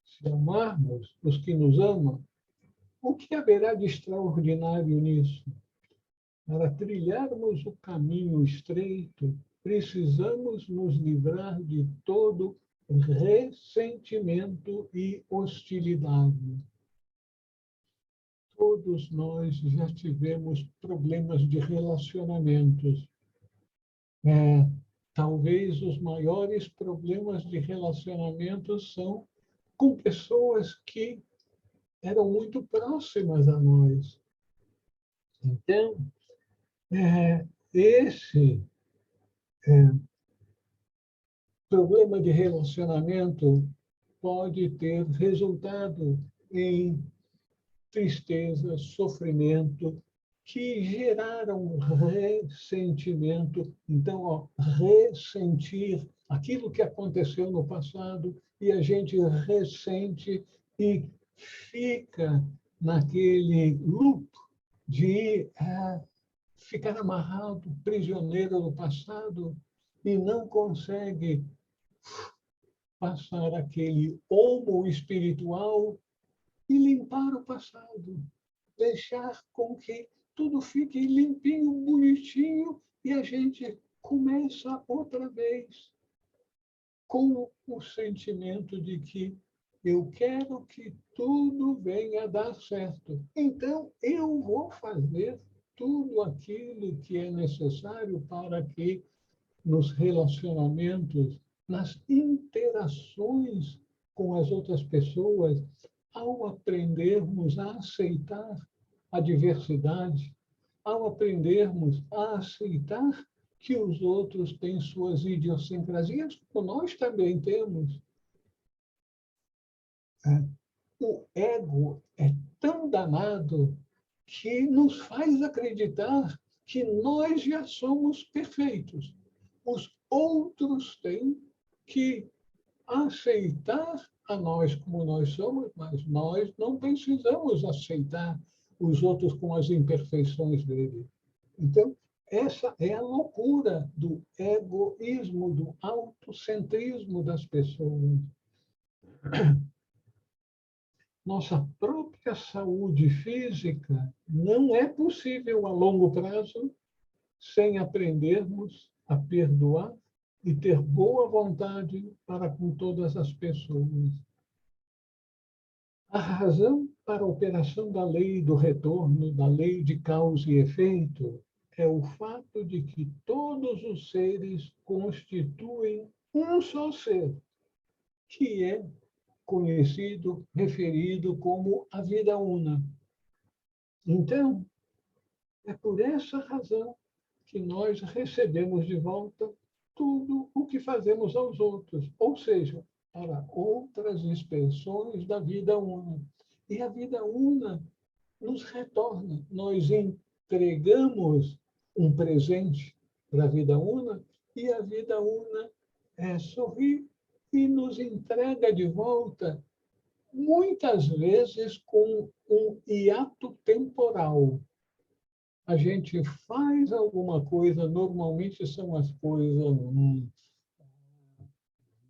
A: Se amarmos os que nos amam, o que haverá de extraordinário nisso? Para trilharmos o caminho estreito, precisamos nos livrar de todo ressentimento e hostilidade. todos nós já tivemos problemas de relacionamentos. Talvez os maiores problemas de relacionamentos são com pessoas que eram muito próximas a nós. Então, esse problema de relacionamento pode ter resultado em tristeza, sofrimento, que geraram ressentimento. Então, ressentir aquilo que aconteceu no passado e a gente ressente e fica naquele loop de ficar amarrado, prisioneiro do passado e não consegue passar aquele omo espiritual e limpar o passado, deixar com que tudo fique limpinho, bonitinho, e a gente começa outra vez com o sentimento de que eu quero que tudo venha a dar certo. Então, eu vou fazer tudo aquilo que é necessário para que nos relacionamentos, nas interações com as outras pessoas, ao aprendermos a aceitar a diversidade, ao aprendermos a aceitar que os outros têm suas idiosincrasias, como nós também temos. O ego é tão danado que nos faz acreditar que nós já somos perfeitos. Os outros têm que aceitar a nós como nós somos, mas nós não precisamos aceitar os outros com as imperfeições dele. Então, essa é a loucura do egoísmo, do autocentrismo das pessoas. Nossa própria saúde física não é possível a longo prazo sem aprendermos a perdoar e ter boa vontade para com todas as pessoas. A razão para a operação da lei do retorno, da lei de causa e efeito, é o fato de que todos os seres constituem um só ser, que é conhecido, referido como a vida una. Então, é por essa razão que nós recebemos de volta tudo o que fazemos aos outros, ou seja, para outras expressões da vida una. E a vida una nos retorna. Nós entregamos um presente para a vida una e a vida una sorri e nos entrega de volta, muitas vezes com um hiato temporal. A gente faz alguma coisa, normalmente são as coisas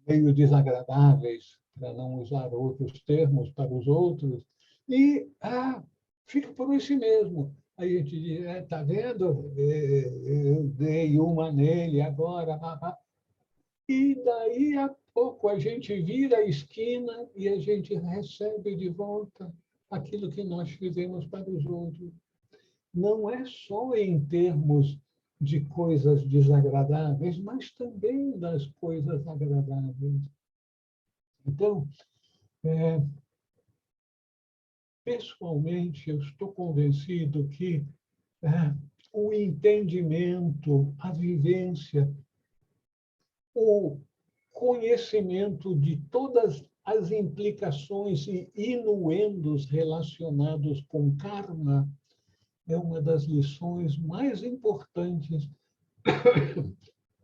A: meio desagradáveis, para não usar outros termos para os outros, e fica por isso mesmo. Aí a gente diz, está vendo? Eu dei uma nele agora. E daí a pouco a gente vira a esquina e a gente recebe de volta aquilo que nós fizemos para os outros. Não é só em termos de coisas desagradáveis, mas também das coisas agradáveis. Então, pessoalmente, eu estou convencido que o entendimento, a vivência, o conhecimento de todas as implicações e inuendos relacionados com karma é uma das lições mais importantes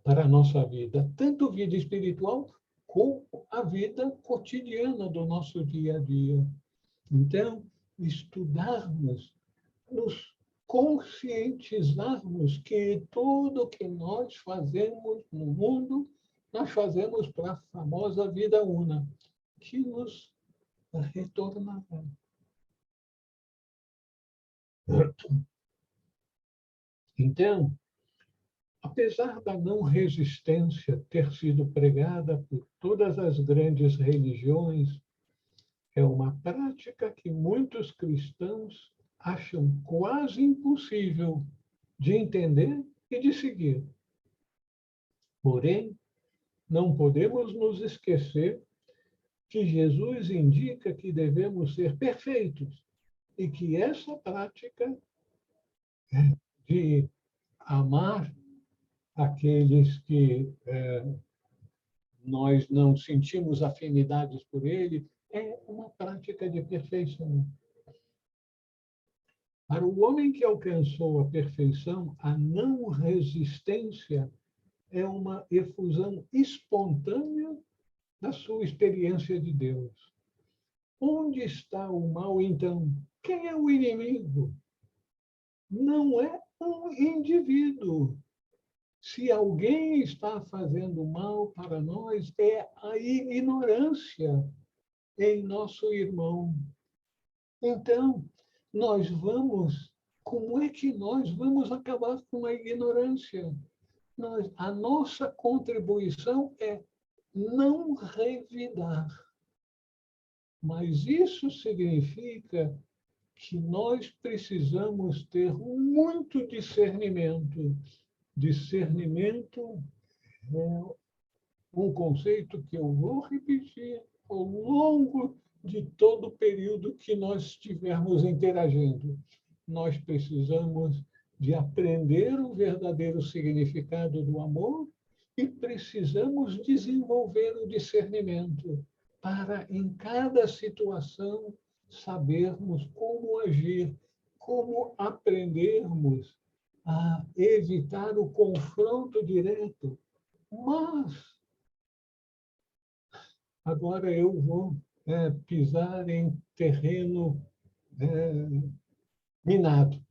A: para a nossa vida, tanto vida espiritual como a vida cotidiana do nosso dia a dia. Então, estudarmos, nos conscientizarmos que tudo que nós fazemos no mundo, nós fazemos para a famosa vida una, que nos retornará. Então, apesar da não resistência ter sido pregada por todas as grandes religiões, é uma prática que muitos cristãos acham quase impossível de entender e de seguir. Porém, não podemos nos esquecer que Jesus indica que devemos ser perfeitos e que essa prática de amar aqueles que nós não sentimos afinidades por ele é uma prática de perfeição. Para o homem que alcançou a perfeição, a não resistência é uma efusão espontânea da sua experiência de Deus. Onde está o mal, então? Quem é o inimigo? Não é um indivíduo. Se alguém está fazendo mal para nós, é a ignorância em nosso irmão. Então, como é que nós vamos acabar com a ignorância? A nossa contribuição é não revidar. Mas isso significa que nós precisamos ter muito discernimento. Discernimento é um conceito que eu vou repetir ao longo de todo o período que nós estivermos interagindo. Nós precisamos de aprender o verdadeiro significado do amor e precisamos desenvolver o discernimento para, em cada situação, sabermos como agir, como aprendermos a evitar o confronto direto. Mas agora eu vou pisar em terreno minado.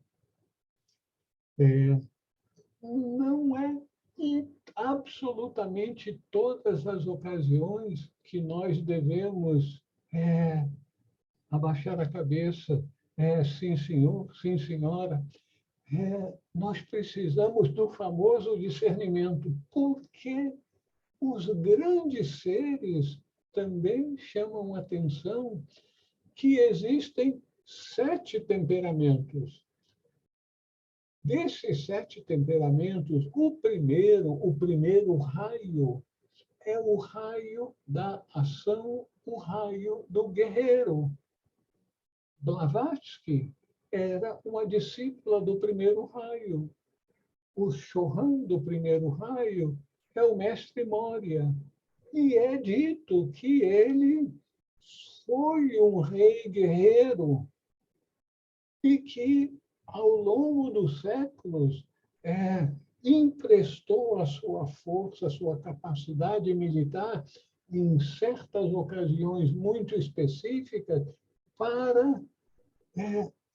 A: Não é em absolutamente todas as ocasiões que nós devemos abaixar a cabeça, sim, senhor, sim, senhora. Nós precisamos do famoso discernimento, porque os grandes seres também chamam a atenção que existem 7 temperamentos. Desses 7 temperamentos, o primeiro raio é o raio da ação, o raio do guerreiro. Blavatsky era uma discípula do primeiro raio. O Chohan do primeiro raio é o mestre Moria. E é dito que ele foi um rei guerreiro e que, ao longo dos séculos, emprestou a sua força, a sua capacidade militar, em certas ocasiões muito específicas, para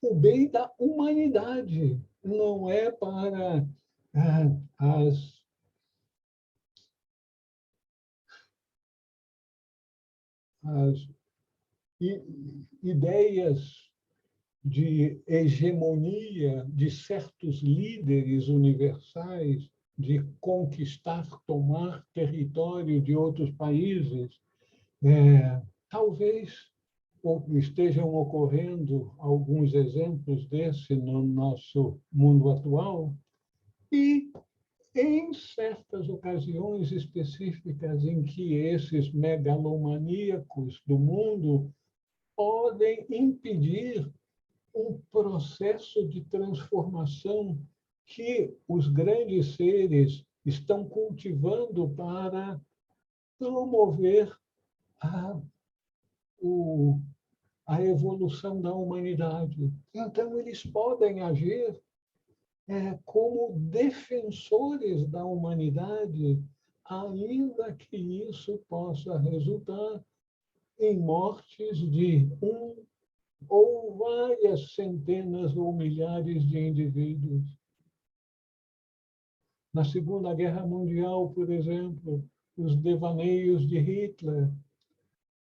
A: o bem da humanidade. Não é para as ideias de hegemonia de certos líderes universais, de conquistar, tomar território de outros países. Talvez estejam ocorrendo alguns exemplos desse no nosso mundo atual, e em certas ocasiões específicas em que esses megalomaníacos do mundo podem impedir um processo de transformação que os grandes seres estão cultivando para promover a evolução da humanidade. Então, eles podem agir como defensores da humanidade, ainda que isso possa resultar em mortes de ou várias centenas ou milhares de indivíduos. Na Segunda Guerra Mundial, por exemplo, os devaneios de Hitler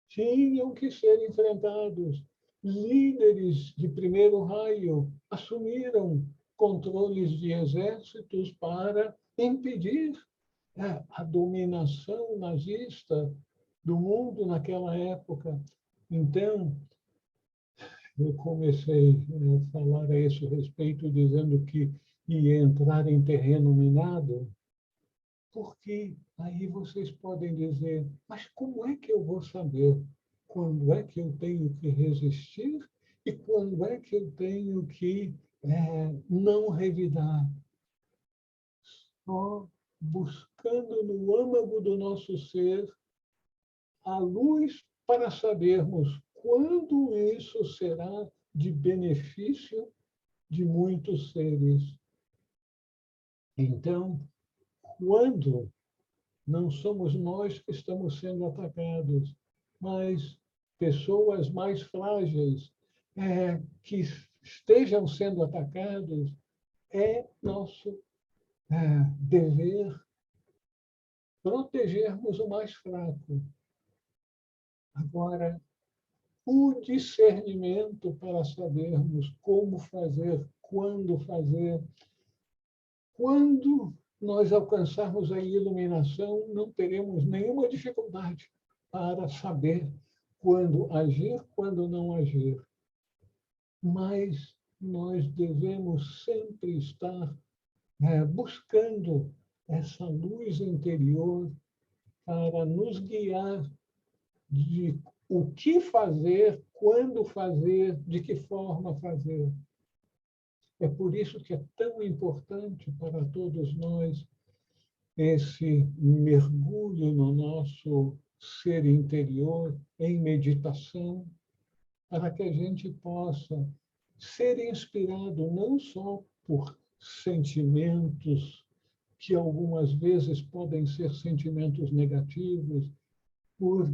A: tinham que ser enfrentados. Líderes de primeiro raio assumiram controles de exércitos para impedir a dominação nazista do mundo naquela época. Então, eu comecei a falar a esse respeito, dizendo que ia entrar em terreno minado, porque aí vocês podem dizer, mas como é que eu vou saber quando é que eu tenho que resistir e quando é que eu tenho que não revidar? Só buscando no âmago do nosso ser a luz para sabermos quando isso será de benefício de muitos seres. Então, quando não somos nós que estamos sendo atacados, mas pessoas mais frágeis que estejam sendo atacados, é nosso dever protegermos o mais fraco. Agora, o discernimento para sabermos como fazer, quando nós alcançarmos a iluminação, não teremos nenhuma dificuldade para saber quando agir, quando não agir. Mas nós devemos sempre estar buscando essa luz interior para nos guiar de o que fazer, quando fazer, de que forma fazer. É por isso que é tão importante para todos nós esse mergulho no nosso ser interior em meditação, para que a gente possa ser inspirado não só por sentimentos que algumas vezes podem ser sentimentos negativos, por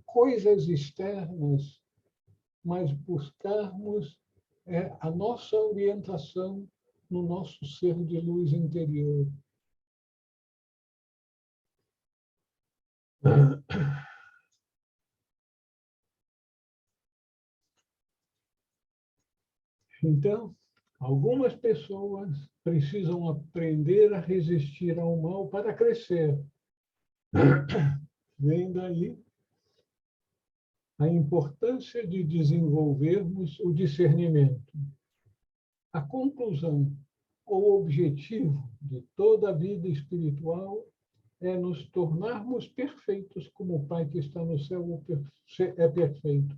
A: coisas externas, mas buscarmos a nossa orientação no nosso ser de luz interior. Então, algumas pessoas precisam aprender a resistir ao mal para crescer. Vem daí a importância de desenvolvermos o discernimento. A conclusão ou objetivo de toda a vida espiritual é nos tornarmos perfeitos como o Pai que está no céu é perfeito.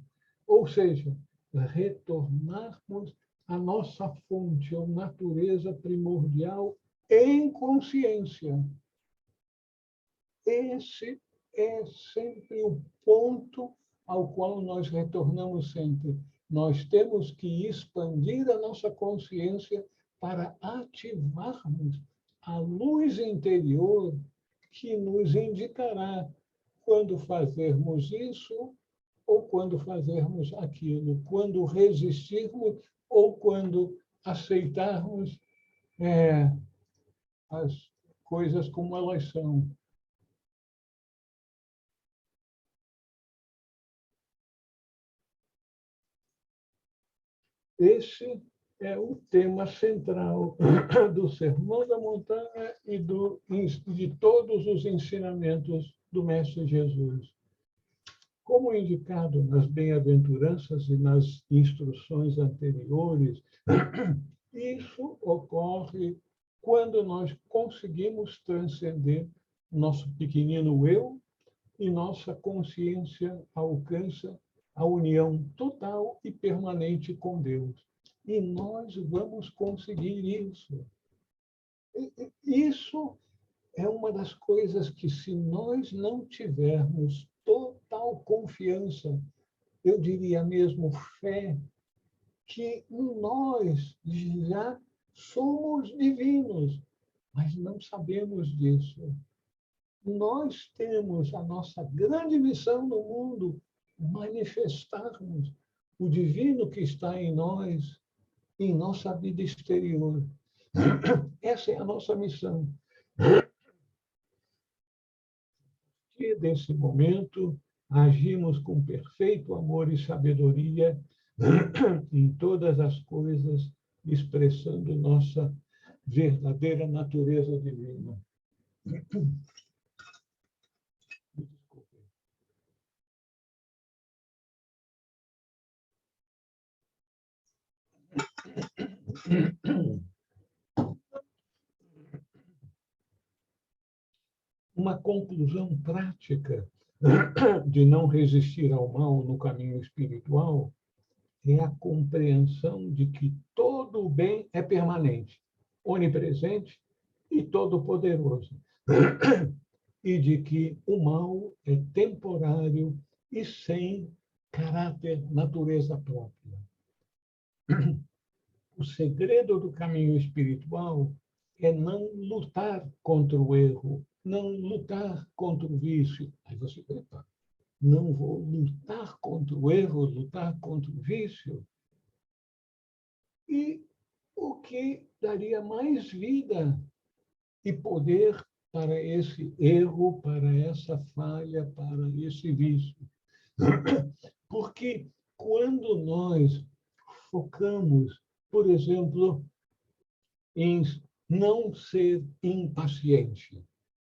A: Ou seja, retornarmos à nossa fonte, à natureza primordial em consciência. Esse é sempre o ponto ao qual nós retornamos sempre. Nós temos que expandir a nossa consciência para ativarmos a luz interior que nos indicará quando fazermos isso ou quando fazermos aquilo, quando resistirmos ou quando aceitarmos as coisas como elas são. Esse é o tema central do Sermão da Montanha e de todos os ensinamentos do Mestre Jesus. Como indicado nas bem-aventuranças e nas instruções anteriores, isso ocorre quando nós conseguimos transcender nosso pequenino eu e nossa consciência alcança a união total e permanente com Deus. E nós vamos conseguir isso. Isso é uma das coisas que, se nós não tivermos total confiança, eu diria mesmo fé, que nós já somos divinos, mas não sabemos disso. Nós temos a nossa grande missão no mundo, manifestarmos o divino que está em nós, em nossa vida exterior. Essa é a nossa missão. E, nesse momento, agimos com perfeito amor e sabedoria em todas as coisas, expressando nossa verdadeira natureza divina. Uma conclusão prática de não resistir ao mal no caminho espiritual é a compreensão de que todo o bem é permanente, onipresente e todo-poderoso, e de que o mal é temporário e sem caráter, natureza própria. O segredo do caminho espiritual é não lutar contra o erro, não lutar contra o vício. Aí você pensa, não vou lutar contra o erro, lutar contra o vício. E o que daria mais vida e poder para esse erro, para essa falha, para esse vício? Porque quando nós focamos, por exemplo, em não ser impaciente.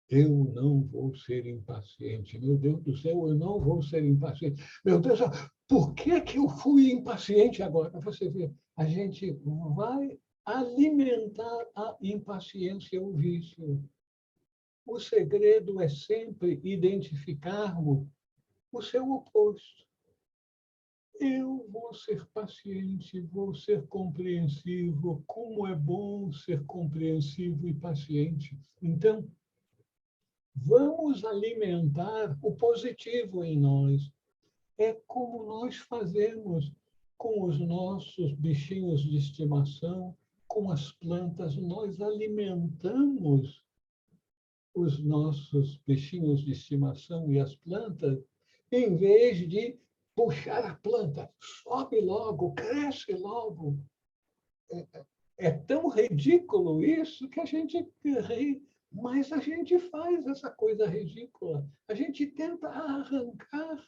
A: Eu não vou ser impaciente. Meu Deus do céu, eu não vou ser impaciente. Meu Deus, por que eu fui impaciente agora? Você vê, a gente vai alimentar a impaciência, o vício. O segredo é sempre identificarmos o seu oposto. Eu vou ser paciente, vou ser compreensivo. Como é bom ser compreensivo e paciente. Então, vamos alimentar o positivo em nós. É como nós fazemos com os nossos bichinhos de estimação, com as plantas. Nós alimentamos os nossos bichinhos de estimação e as plantas, em vez de puxar a planta, sobe logo, cresce logo. É tão ridículo isso que a gente ri, mas a gente faz essa coisa ridícula. A gente tenta arrancar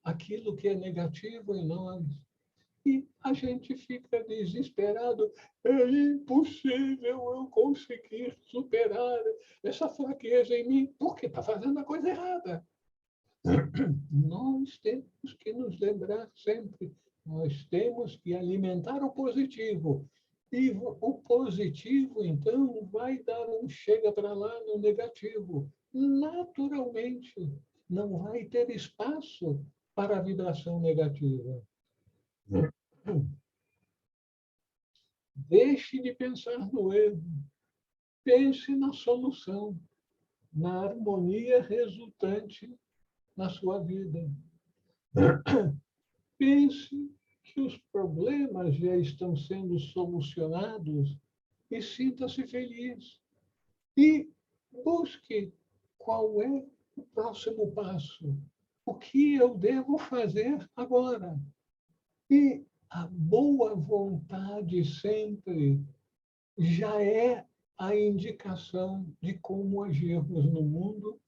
A: aquilo que é negativo em nós. E a gente fica desesperado. É impossível eu conseguir superar essa fraqueza em mim, porque está fazendo a coisa errada. Nós temos que nos lembrar sempre, nós temos que alimentar o positivo. E o positivo, então, vai dar um chega para lá no negativo. Naturalmente, não vai ter espaço para a vibração negativa. Deixe de pensar no erro. Pense na solução, na harmonia resultante na sua vida. Pense que os problemas já estão sendo solucionados e sinta-se feliz. E busque qual é o próximo passo. O que eu devo fazer agora? E a boa vontade sempre já é a indicação de como agirmos no mundo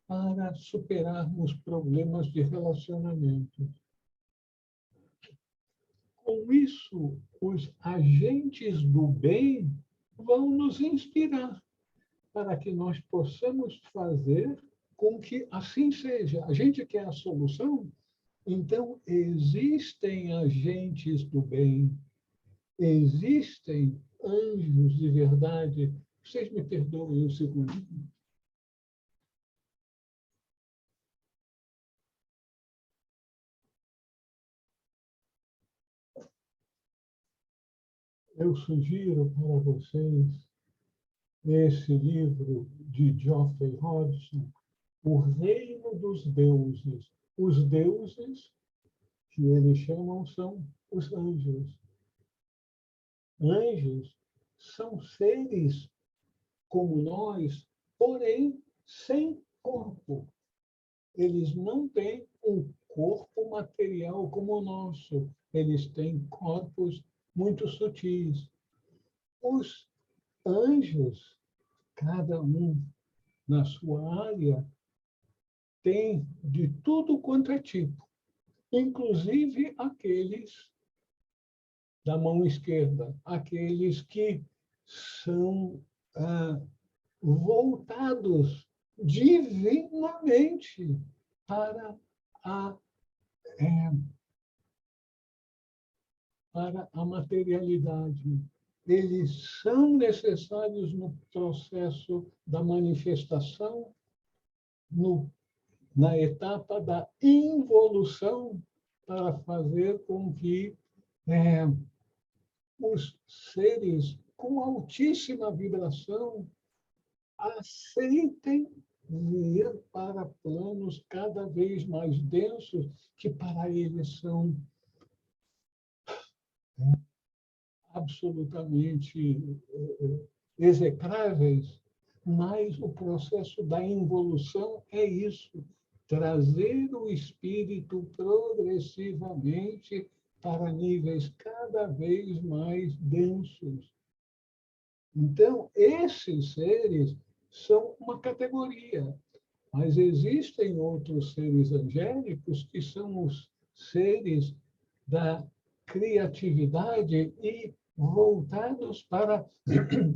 A: para superarmos problemas de relacionamento. Com isso, os agentes do bem vão nos inspirar para que nós possamos fazer com que assim seja. A gente quer a solução, então existem agentes do bem, existem anjos de verdade. Vocês me perdoem um segundinho. Eu sugiro para vocês esse livro de Geoffrey Hodgson, O Reino dos Deuses. Os deuses, que eles chamam, são os anjos. Anjos são seres como nós, porém sem corpo. Eles não têm um corpo material como o nosso. Eles têm corpos muito sutis. Os anjos, cada um na sua área, tem de tudo quanto é tipo, inclusive aqueles da mão esquerda, aqueles que são voltados divinamente para a para a materialidade. Eles são necessários no processo da manifestação, na etapa da involução, para fazer com que os seres com altíssima vibração aceitem vir para planos cada vez mais densos, que para eles são absolutamente execráveis, mas o processo da involução é isso, trazer o espírito progressivamente para níveis cada vez mais densos. Então, esses seres são uma categoria, mas existem outros seres angélicos que são os seres da criatividade e voltados para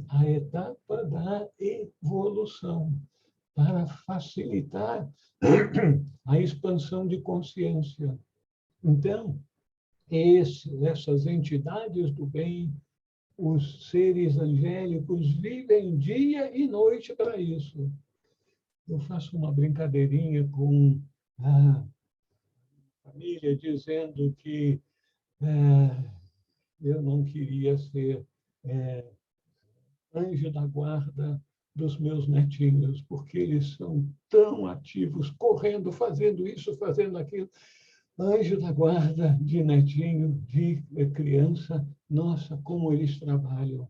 A: a etapa da evolução, para facilitar a expansão de consciência. Então, essas entidades do bem, os seres angélicos, vivem dia e noite para isso. Eu faço uma brincadeirinha com a família, dizendo que eu não queria ser anjo da guarda dos meus netinhos, porque eles são tão ativos, correndo, fazendo isso, fazendo aquilo. Anjo da guarda de netinho, de criança, nossa, como eles trabalham.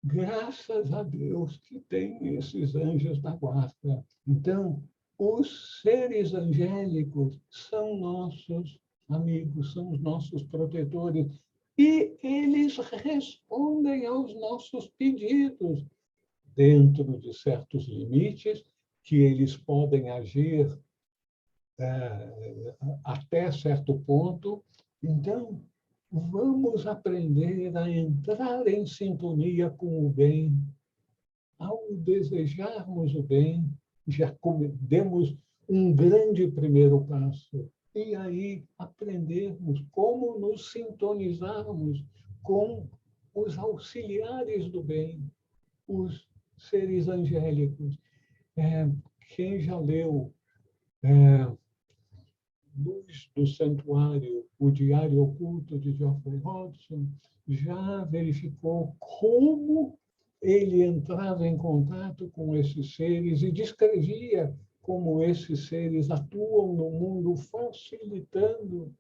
A: Graças a Deus que tem esses anjos da guarda. Então, os seres angélicos são nossos amigos, são os nossos protetores, e eles respondem aos nossos pedidos, dentro de certos limites, que eles podem agir até certo ponto. Então, vamos aprender a entrar em sintonia com o bem. Ao desejarmos o bem, já demos um grande primeiro passo. E aí aprendermos como nos sintonizarmos com os auxiliares do bem, os seres angélicos. Quem já leu Luz do Santuário, o Diário Oculto de Geoffrey Hodgson, já verificou como ele entrava em contato com esses seres e descrevia como esses seres atuam no mundo, facilitando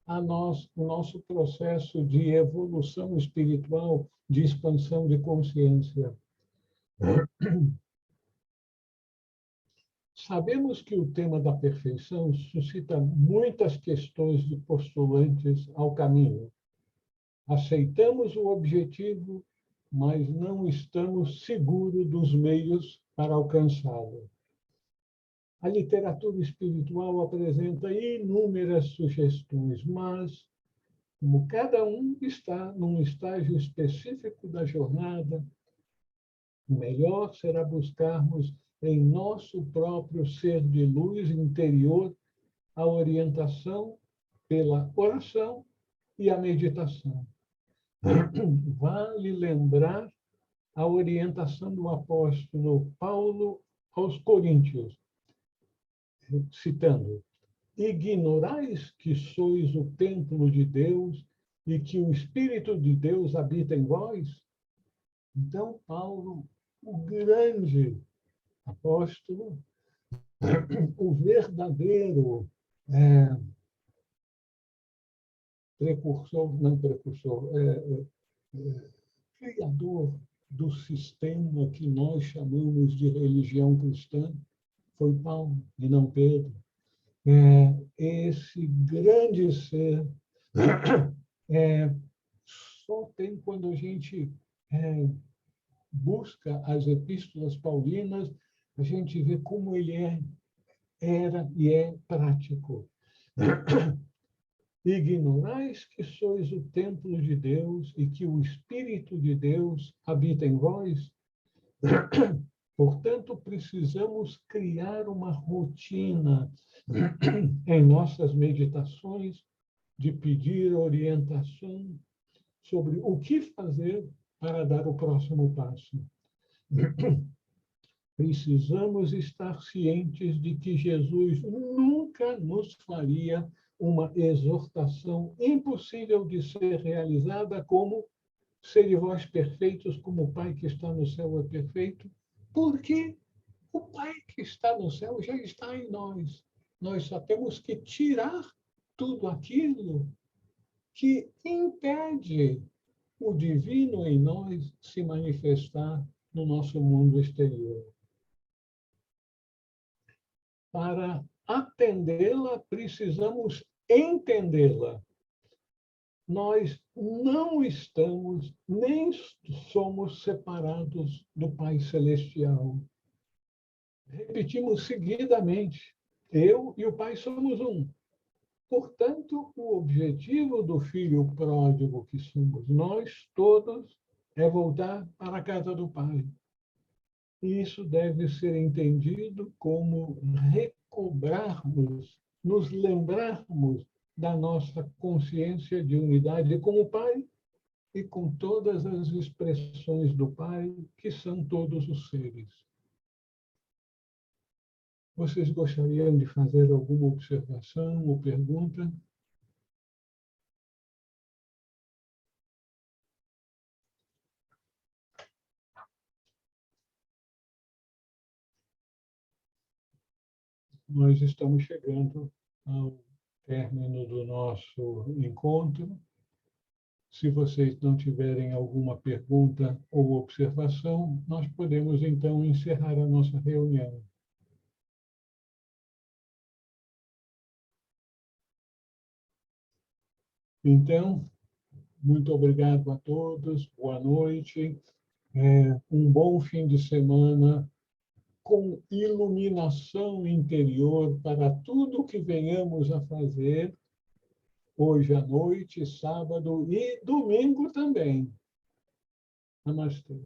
A: o nosso processo de evolução espiritual, de expansão de consciência. Sabemos que o tema da perfeição suscita muitas questões de postulantes ao caminho. Aceitamos o objetivo, mas não estamos seguros dos meios para alcançá-lo. A literatura espiritual apresenta inúmeras sugestões, mas, como cada um está num estágio específico da jornada, o melhor será buscarmos em nosso próprio ser de luz interior a orientação pela oração e a meditação. Vale lembrar a orientação do apóstolo Paulo aos Coríntios, citando: ignorais que sois o templo de Deus e que o Espírito de Deus habita em vós? Então, Paulo, o grande apóstolo, o verdadeiro criador do sistema que nós chamamos de religião cristã, foi Paulo e não Pedro. Esse grande ser só tem quando a gente busca as epístolas paulinas, a gente vê como ele era e é prático. Ignorais que sois o templo de Deus e que o Espírito de Deus habita em vós? Portanto, precisamos criar uma rotina em nossas meditações de pedir orientação sobre o que fazer para dar o próximo passo. Precisamos estar cientes de que Jesus nunca nos faria uma exortação impossível de ser realizada, como sede vós perfeitos como o Pai que está no céu é perfeito, porque o Pai que está no céu já está em nós. Nós só temos que tirar tudo aquilo que impede o divino em nós se manifestar no nosso mundo exterior. Para atendê-la, precisamos entendê-la. Nós não estamos, nem somos separados do Pai Celestial. Repetimos seguidamente, eu e o Pai somos um. Portanto, o objetivo do filho pródigo que somos nós todos é voltar para a casa do Pai. E isso deve ser entendido como recobrarmos, nos lembrarmos da nossa consciência de unidade com o Pai e com todas as expressões do Pai, que são todos os seres. Vocês gostariam de fazer alguma observação ou pergunta? Nós estamos chegando ao término do nosso encontro. Se vocês não tiverem alguma pergunta ou observação, nós podemos, então, encerrar a nossa reunião. Então, muito obrigado a todos, boa noite, um bom fim de semana, com iluminação interior para tudo que venhamos a fazer hoje à noite, sábado e domingo também. Namastê.